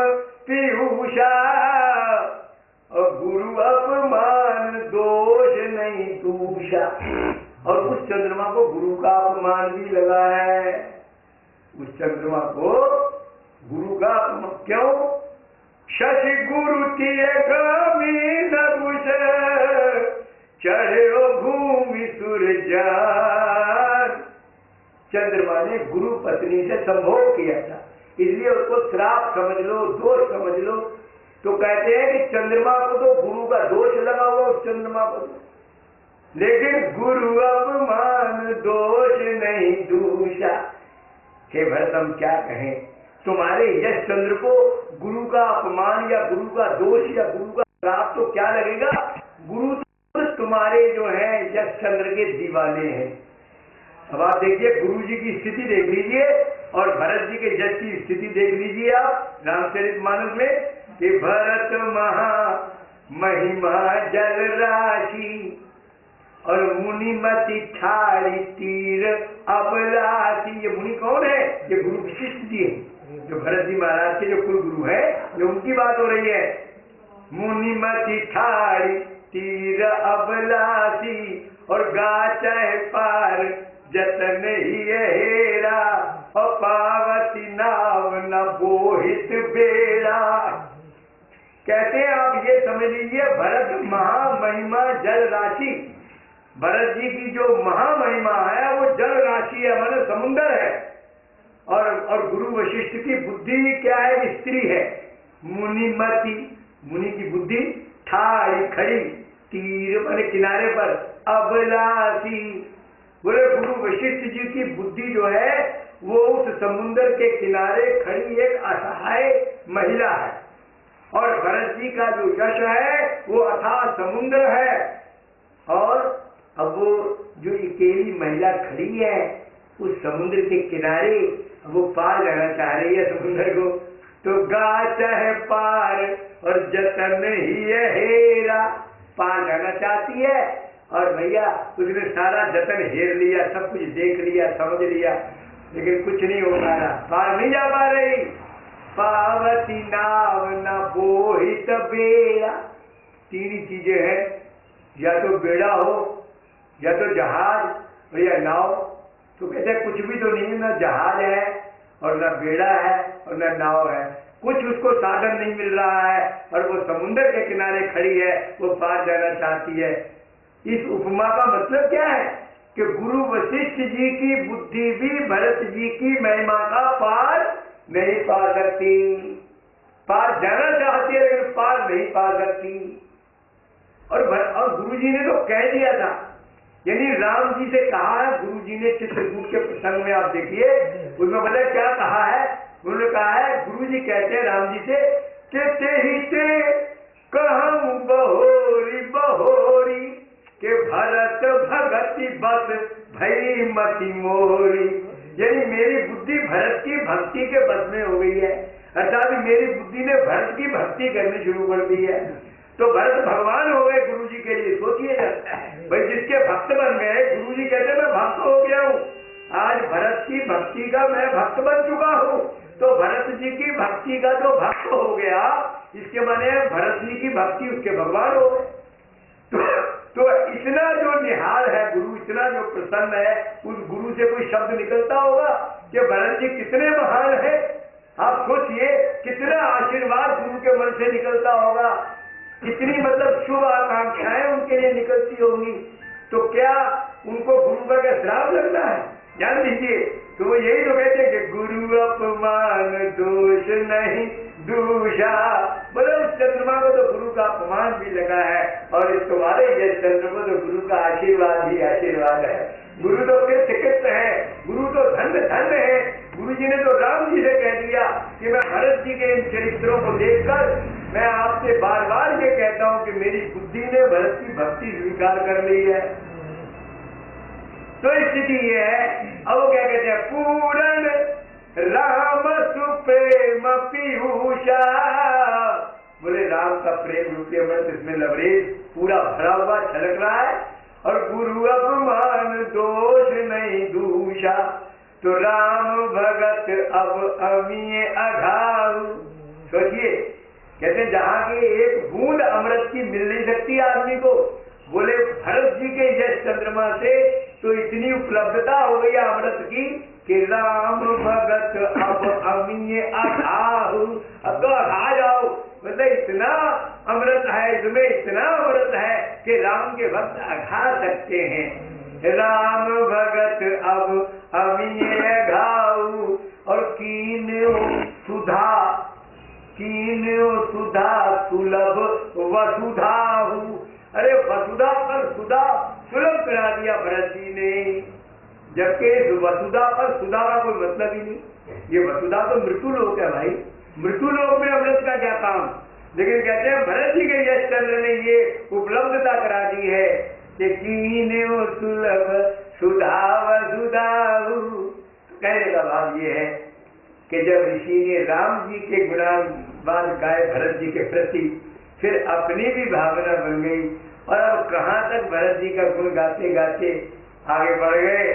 पीयूषा, और गुरु अपमान दोष नहीं दूषा। और उस चंद्रमा को गुरु का अपमान भी लगा है। उस चंद्रमा को गुरु का अपमान क्यों? शशि गुरु तिय गामी नभुष, चढ़ो भूमि सुरजान। चंद्रमा ने गुरु पत्नी से संभोग किया था, इसलिए उसको श्राप समझ लो, दोष समझ लो। तो कहते हैं कि चंद्रमा को तो गुरु का दोष लगा हुआ उस चंद्रमा को, लेकिन गुरु अपमान दोष नहीं दूषा। हे भरत, हम क्या कहें? तुम्हारे यश चंद्र को गुरु का अपमान या गुरु का दोष या गुरु का श्राप तो क्या लगेगा? गुरु तो तुम्हारे जो है यश चंद्र के दीवाने हैं। अब आप देखिए, गुरु जी की स्थिति देख लीजिए और भरत जी के यश की स्थिति देख लीजिए आप रामचरितमानस में, कि भरत महा महिमा जल राशि, और मुनि मति ठारी तीर अबलासी। ये मुनि कौन है? ये गुरु वशिष्ठ जी है, जो भरत जी महाराज के जो कुल गुरु है, ये उनकी बात हो रही है। मुनि मति ठारी तीर अबलासी, और गाचह पार जतन ही हेरा, और पावती नाव न बोहित बेड़ा। कहते हैं आप ये समझ लीजिए, भरत महामहिमा जल राशि, भरत जी की जो महामहिमा है वो जल राशि है, माने समुंदर है। और गुरु वशिष्ठ की बुद्धि क्या है? स्त्री है। मुनिमति, मुनि की बुद्धि ठाई खड़ी, तीर माने किनारे पर, अबलासी। बोले गुरु वशिष्ठ जी की बुद्धि जो है वो उस समुंदर के किनारे खड़ी एक असहाय महिला है, और भरत जी का जो यश है वो अथाह समुद्र है। और अब वो जो अकेली महिला खड़ी है उस समुद्र के किनारे, वो पार जाना चाह रही है समुद्र को। तो गाचा है पार और जतन ही हेरा, पार जाना चाहती है, और भैया उसने सारा जतन हेर लिया, सब कुछ देख लिया, समझ लिया, लेकिन कुछ नहीं हो पा रहा, पार नहीं जा पा रही। पावती नाव न बोहित बेड़ा। तीन ही चीजें हैं, या तो बेड़ा हो, या तो जहाज, और या नाव। तो कहते हैं कुछ भी तो नहीं है, ना जहाज है और ना बेड़ा है और ना नाव है, कुछ उसको साधन नहीं मिल रहा है और वो समुद्र के किनारे खड़ी है, वो पार जाना चाहती है। इस उपमा का मतलब क्या है कि गुरु वशिष्ठ जी की बुद्धि भी भरत जी की महिमा का पार नहीं पा सकती। पार जाना चाहती है लेकिन पार नहीं पा सकती। और गुरु जी ने तो कह दिया था, यानी राम जी से कहा है गुरु जी ने चित्रकूट के प्रसंग में, आप देखिए उसमें पता है क्या कहा है। उन्होंने कहा है, गुरु जी कहते हैं राम जी से कि ते ही ते कहूं बहोरी बहोरी के भरत भगति बस भई मति मोरी। यानी मेरी बुद्धि भरत की भक्ति के बस में हो गई है, अर्थात मेरी बुद्धि ने भरत की भक्ति करनी शुरू कर दी है। तो भरत भगवान हो गए गुरु जी के लिए। सोचिए भाई, जिसके भक्त बन गए, गुरु जी कहते मैं भक्त हो गया हूँ, आज भरत की भक्ति का मैं भक्त बन चुका हूँ। तो भरत जी की भक्ति का जो भक्त हो गया, इसके माने भरत जी की भक्ति उसके भगवान हो गए। तो इतना जो निहाल है गुरु, इतना जो प्रसन्न है, उस गुरु से कोई शब्द निकलता होगा कि भरत जी कितने महान है। आप सोचिए कितना आशीर्वाद गुरु के मन से निकलता होगा, कितनी मतलब शुभ आकांक्षाएं उनके लिए निकलती होंगी। तो क्या उनको गुरु का क्या श्राप लगना है? जान लीजिए, तो वो यही तो कहते हैं कि गुरु अपमान दोष नहीं दूषा। बोले उस चंद्रमा को तो गुरु का अपमान भी लगा है, और इस तुम्हारे ये चंद्र को तो गुरु का आशीर्वाद ही आशीर्वाद है। गुरु तो कृत है, गुरु तो धन्य धन्य है। गुरु जी ने तो राम जी से कह दिया कि मैं भरत जी के इन चरित्रों को देखकर मैं आपसे बार बार ये कहता हूँ कि मेरी बुद्धि ने भरत की भक्ति स्वीकार कर ली है। तो स्थिति ये है। अब वो क्या कहते हैं, पूर्ण राम सुप्रेम पीयूषा। बोले राम का प्रेम रूपी अमृत इसमें लबरेज पूरा भरा हुआ छलक रहा है, और गुरु अपमान दोष नहीं दूषा। तो राम भगत अब अमीय अघाऊ। सोचिए, कहते हैं जहां की एक बूंद अमृत की मिल नहीं सकती आदमी को, बोले भरत जी के यश चंद्रमा से तो इतनी उपलब्धता हो गई अमृत की कि राम भगत अब अमीय अघाऊ। अब तो अघा जाओ, मतलब इतना अमृत है, इसमें इतना अमृत है कि राम के भक्त अघा सकते हैं। राम भगत अब अमीय अघाऊ। और कीन्यो सुधा सुलभ वसुधाहु। अरे वसुधा पर सुधा सुलभ करा दिया भरत जी ने, जबकि वसुधा पर सुधा का कोई मतलब ही नहीं। ये वसुधा तो मृत्यु लोक है भाई, मृत्यु लोक में अमृत का क्या काम। लेकिन कहते हैं भरत जी के यश चंद्र ने ये उपलब्धता करा दी है कि कीन्यो सुलभ सुधा वसुधाहु। कहने का भाव ये है कि जब ऋषि ने राम जी के गुणान गाए भरत जी के प्रति, फिर अपनी भी भावना बन गई, और अब कहाँ तक भरत जी का गुण गाते गाते आगे बढ़ गए।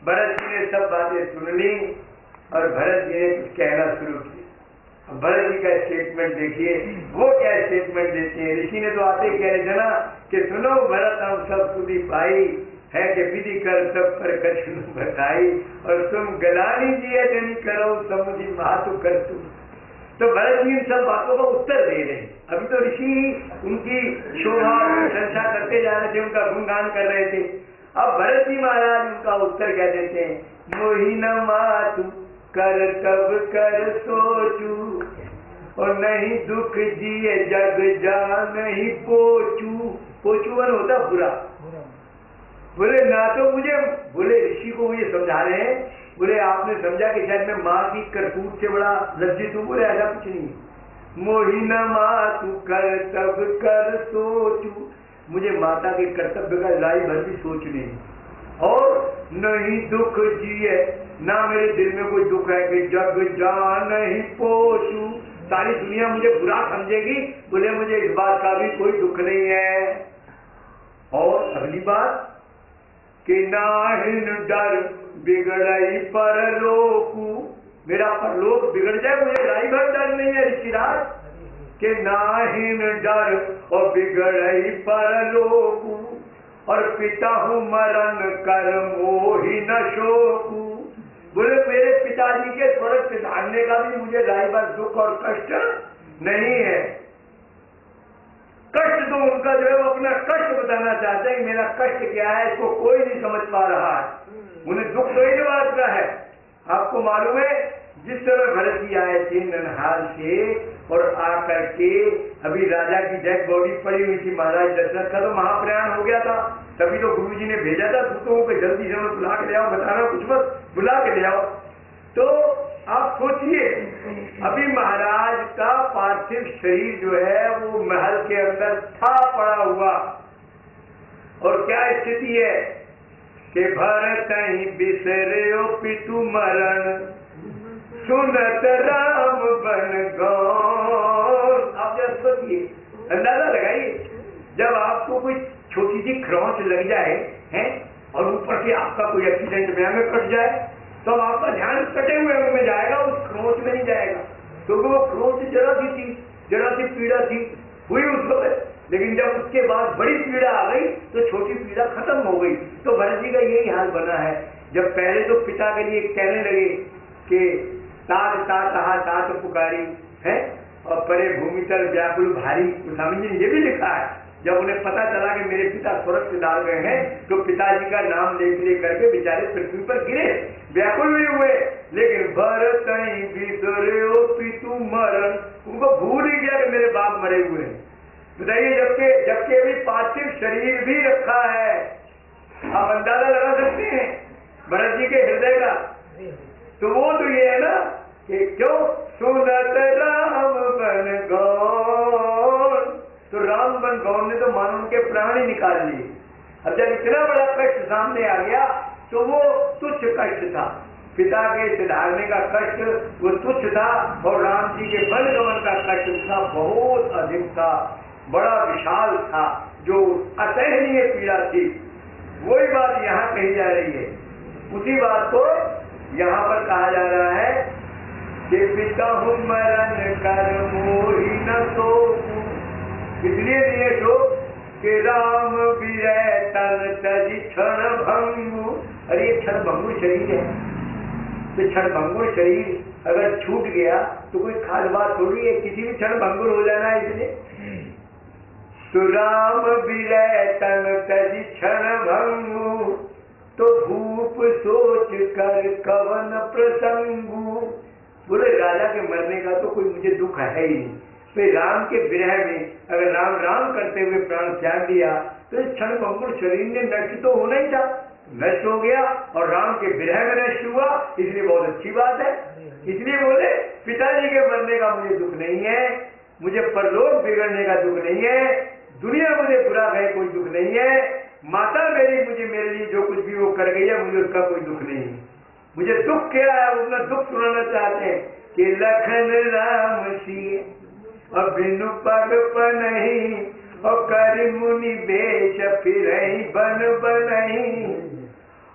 भरत जी ने सब बातें सुन ली और भरत जी ने कुछ कहना शुरू किया। भरत जी का स्टेटमेंट देखिए, वो क्या स्टेटमेंट देते हैं। ऋषि ने तो आते कह रहे थे ना कि सुनो भरत हम सब सुधी पाई है कि विधि कर सब पर कछु बताई, और तुम गलानी जिये जनी करो समुझी मातु कर तुम। तो भरत जी इन सब बातों का उत्तर दे रहे हैं। अभी तो ऋषि उनकी शोभा प्रशंसा करते जा रहे थे, उनका गुणगान कर रहे थे। अब भरत जी महाराज उनका उत्तर कह देते हैं, मोहि न मातु कर तब कर सोचू, और नहीं दुख जिए जग जा नहीं पोचू। पोचूवन होता बुरा। बोले ना तो मुझे, बोले ऋषि को मुझे समझा रहे हैं, बोले आपने समझा कि शायद मैं माँ की करतूत से बड़ा लज्जित हूँ। बोले ऐसा कुछ नहीं। मोहि न मातु कर तब कर सोचू, मुझे माता के कर्तव्य का लाई भर भी सोच नहीं, और नहीं दुख जिए, ना मेरे दिल में कोई दुख है कि जग जा नहीं पोचू, सारी दुनिया मुझे बुरा समझेगी। बोले मुझे इस बात का भी कोई दुख नहीं है। और अगली बात कि नाहिन डर बिगड़ई परलोकू, मेरा परलोक बिगड़ जाए, मुझे राई भर डर नहीं है ऋषिराज के नाहिन डर और बिगड़ परलोक, और पिता हूँ मरण कर मोहि न शोकू। बोले मेरे पिताजी के स्वर्ग सिधारने का भी मुझे राई भर दुख और कष्ट नहीं है। कष्ट तो उनका जो है वो अपना कष्ट बताना चाहते हैं, मेरा कष्ट क्या है इसको कोई नहीं समझ पा रहा है, उन्हें दुख तो ही बात का है। आपको मालूम है जिस तरह भरत जी आए थे ननहाल से और आकर के अभी राजा की डेड बॉडी पड़ी हुई थी, महाराज दशरथ का तो महाप्रयाण हो गया था, तभी तो गुरु जी ने भेजा था दूतों को जल्दी से बुला के ले आओ, बताना कुछ मत, बुला के ले आओ। तो आप सोचिए अभी महाराज का पार्थिव शरीर जो है वो महल के अंदर था पड़ा हुआ, और क्या स्थिति है कि भरत ही बिसरे पितु मरण, सुनत राम बन गौर। आप जब सोचिए, अंदाजा लगाइए, जब आपको कोई छोटी सी खरोंच लग जाए हैं और ऊपर से आपका कोई एक्सीडेंट में कट जाए, तो आपका ध्यान कटे हुए में जाएगा, उस खरोंच में नहीं जाएगा, क्योंकि वो खरोंच जरा सी थी, जरा सी पीड़ा थी हुई उस वक्त, लेकिन जब उसके बाद बड़ी पीड़ा आ गई तो छोटी पीड़ा खत्म हो गई। तो भरत जी का यही हाल बना है। जब पहले तो पिता के लिए कहने लगे कि तात तात कहा तात पुकारी है और परे भूमि तल व्याकुल भारी, स्वामी जी ने ये भी लिखा है। जब उन्हें पता चला कि मेरे पिता स्वर्ग से डाल गए हैं तो पिताजी का नाम ले करके बेचारे पृथ्वी पर गिरे, व्याकुल भी हुए, लेकिन भरत बिसरे पितु मरण, उनको भूल ही गया कि मेरे बाप मरे हुए हैं। बताइए, जबकि अभी पार्थिव शरीर भी रखा है। आप अंदाजा लगा सकते हैं भरत जी के हृदय का, तो वो तो ये है ना कि क्यों सुनत राम बन गौर, तो राम बन गौर ने तो मानो उनके प्राण ही निकाल लिए। अब जब इतना बड़ा कष्ट सामने आ गया तो वो तुच्छ कष्ट था, पिता के सिधारने का कष्ट वो तुच्छ था, और राम जी के वन गमन का कष्ट था बहुत अधिक था, बड़ा विशाल था, जो असहनीय पीड़ा थी। वही बात यहाँ कही जा रही है, उसी बात को यहाँ पर कहा जा रहा है कि पिता हूँ मरण कर मोहि न शोकू, इसलिए दिए शोक कि राम विरह तन तज क्षण भंगु। अरे ये क्षण भंगुर शरीर है, तो क्षण भंगुर शरीर अगर छूट गया तो कोई खास बात थोड़ी है, किसी भी क्षण भंगुर हो जाना है। इसलिए तो राम विरह तन तज क्षण भंगु, तो भूप सोच कर कवन प्रसंगु। बोले राजा के मरने का तो कोई मुझे दुख है ही नहीं, फिर राम के विरह में अगर राम राम करते हुए प्राण त्याग दिया तो इस क्षण भंगुर शरीर ने नष्ट तो होना ही था, नष्ट हो गया और राम के विरह में नष्ट हुआ, इसलिए बहुत अच्छी बात है। इसलिए बोले पिताजी के मरने का मुझे दुख नहीं है, मुझे परलोक बिगड़ने का दुख नहीं है, दुनिया मुझे बुरा कहे कोई दुख नहीं है, माता मेरी मुझे मेरे लिए जो कुछ भी वो कर गई है मुझे उसका कोई दुख नहीं है। मुझे दुख क्या है, अपना दुख सुनाना चाहते हैं कि लखन राम सिंह और बिनु पग पनहि और कर मुनि बेश फिरहि बन बनहि,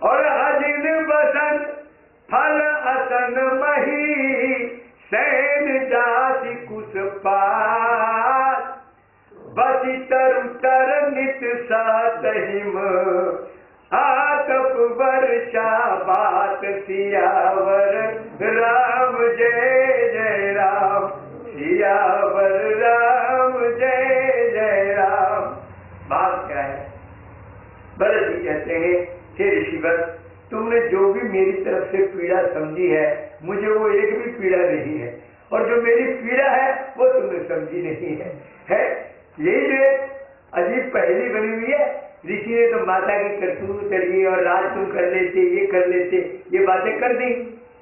और अजिन बसन फल असन मही सैन जाति कुश पात, बसी तरु तर नित सातहिम आतप वर्षा बात सियावर राम जय जय राम, सियावर राम जय जय राम। बात क्या है, भरत जी कहते हैं हे ऋषिवर, तुमने जो भी मेरी तरफ से पीड़ा समझी है मुझे वो एक भी पीड़ा नहीं है, और जो मेरी पीड़ा है वो तुमने समझी नहीं है। यही जो अजीब पहेली बनी हुई है, ऋषि ने तो माता की करतूत करी और राज तुम कर लेते, ये कर लेते, ये बातें कर दी,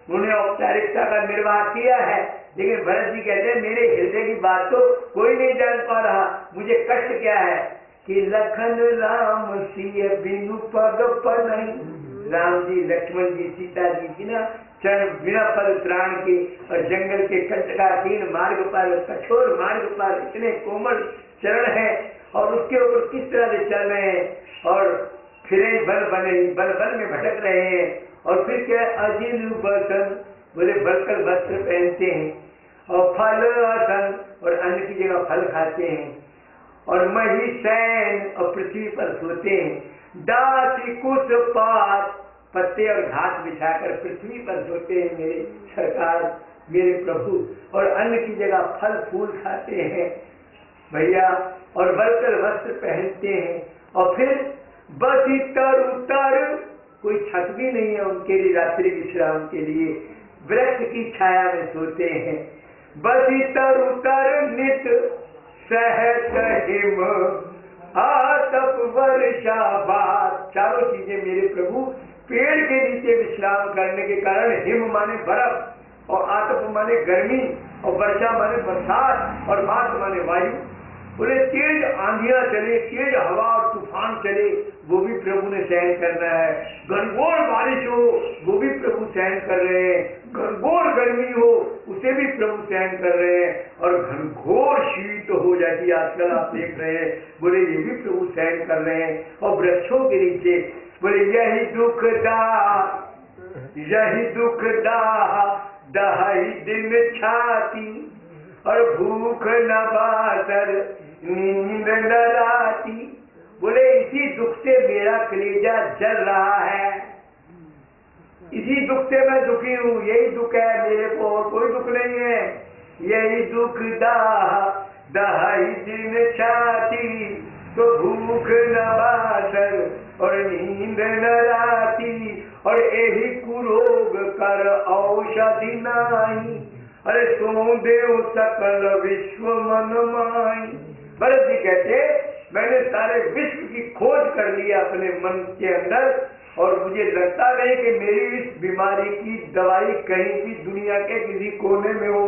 उन्होंने औपचारिकता का निर्वाह किया है, लेकिन भरत जी कहते हैं मेरे हृदय की बात तो कोई नहीं जान पा रहा। मुझे कष्ट क्या है कि लखन राम सिय बिनु पग पनहि, राम जी लक्ष्मण जी सीता जी की ना चरण बिना पल त्राण के और जंगल के कंटकाकीर्ण मार्ग पर, कठोर मार्ग पर इतने कोमल चरण है और उसके ऊपर किस तरह से चल रहे हैं और फिर बल बल में भटक रहे हैं। और फिर क्या अजिन बसन बोले बलकर वस्त्र पहनते हैं और फल आसन और अन्न की जगह फल खाते हैं और मही शयन और पृथ्वी पर सोते हैं। दासी कुश पात पत्ते और घास बिछाकर पृथ्वी पर सोते हैं मेरे सरकार मेरे प्रभु, और अन्न की जगह फल फूल खाते हैं भैया, और बलकर वस्त्र पहनते हैं। और फिर बस इतर उतर, कोई छत भी नहीं है उनके लिए रात्रि विश्राम के लिए, वृक्ष की छाया में सोते हैं। बस इतर उतर नित सहत हिम आतप वर्षा बात, चारों चीजें मेरे प्रभु पेड़ के नीचे विश्राम करने के कारण हिम माने बर्फ और आतप माने गर्मी और वर्षा माने बरसात और बात माने वायु। बोले तेज आंधियां चले, तेज हवा और तूफान चले, वो भी प्रभु ने सहन करना है। घनघोर बारिश हो वो भी प्रभु सहन कर रहे हैं, घनघोर गर्मी हो उसे भी प्रभु सहन कर रहे हैं, और घनघोर शीत हो जाती है आजकल आप देख रहे हैं, बोले ये भी प्रभु सहन कर रहे हैं। और वृक्षों के नीचे बोले यही दुखदा दहाई दिन छाती, और भूख न बातर नींद न राती। बोले इसी दुख से मेरा कलेजा जल रहा है, इसी दुख से मैं दुखी हूँ, यही दुख है मेरे को, और कोई दुख नहीं है। यही दुख दहाई दिन छाती, तो भूख न बातर और नींद न राती, और यही कुरोग कर औषधि नाई, अरे सो देव सकल विश्व मन माई। भरत जी कहते मैंने सारे विश्व की खोज कर ली अपने मन के अंदर, और मुझे लगता नहीं कि मेरी इस बीमारी की दवाई कहीं भी दुनिया के किसी कोने में हो।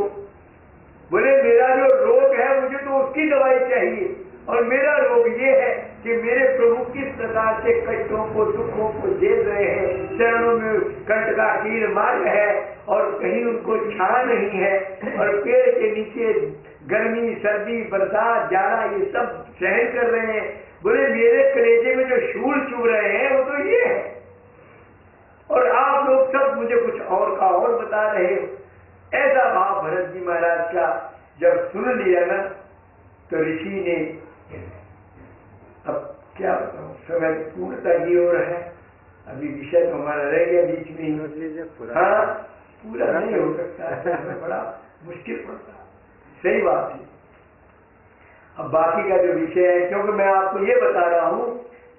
बोले मेरा जो रोग है मुझे तो उसकी दवाई चाहिए, और मेरा रोग ये है कि मेरे प्रभु किस प्रकार से कष्टों को दुखों को झेल रहे हैं, चरणों में कंठ का कील मार्ग है और कहीं उनको छाया नहीं है, और पेड़ के नीचे गर्मी सर्दी बरसात जाड़ा ये सब सहन कर रहे हैं। बोले मेरे कलेजे में जो शूल चुभ रहे हैं वो तो ये है, और आप लोग सब मुझे कुछ और का और बता रहे हो। ऐसा भाव भरत जी महाराज का जब सुन लिया ना, तो ऋषि ने, अब क्या बताऊं, समय पूर्णता की ओर है, अभी विषय तो हमारा रह गया बीच में। हाँ, पूरा नहीं हो सकता है, बड़ा मुश्किल पड़ता, सही बात है। अब बाकी का जो विषय है, क्योंकि मैं आपको ये बता रहा हूँ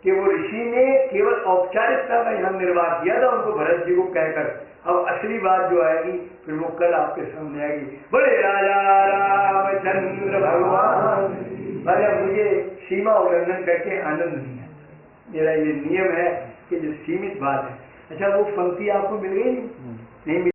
कि वो ऋषि ने केवल औपचारिकता का यहाँ निर्वाह किया था उनको भरत जी को कहकर। अब असली बात जो आएगी फिर वो कल आपके सामने आएगी। बोले राजा रामचंद्र भगवान। अरे मुझे सीमा उल्लंघन करके आनंद नहीं है, मेरा ये नियम है कि जो सीमित बात है। अच्छा वो पंक्ति आपको मिल गई नहीं?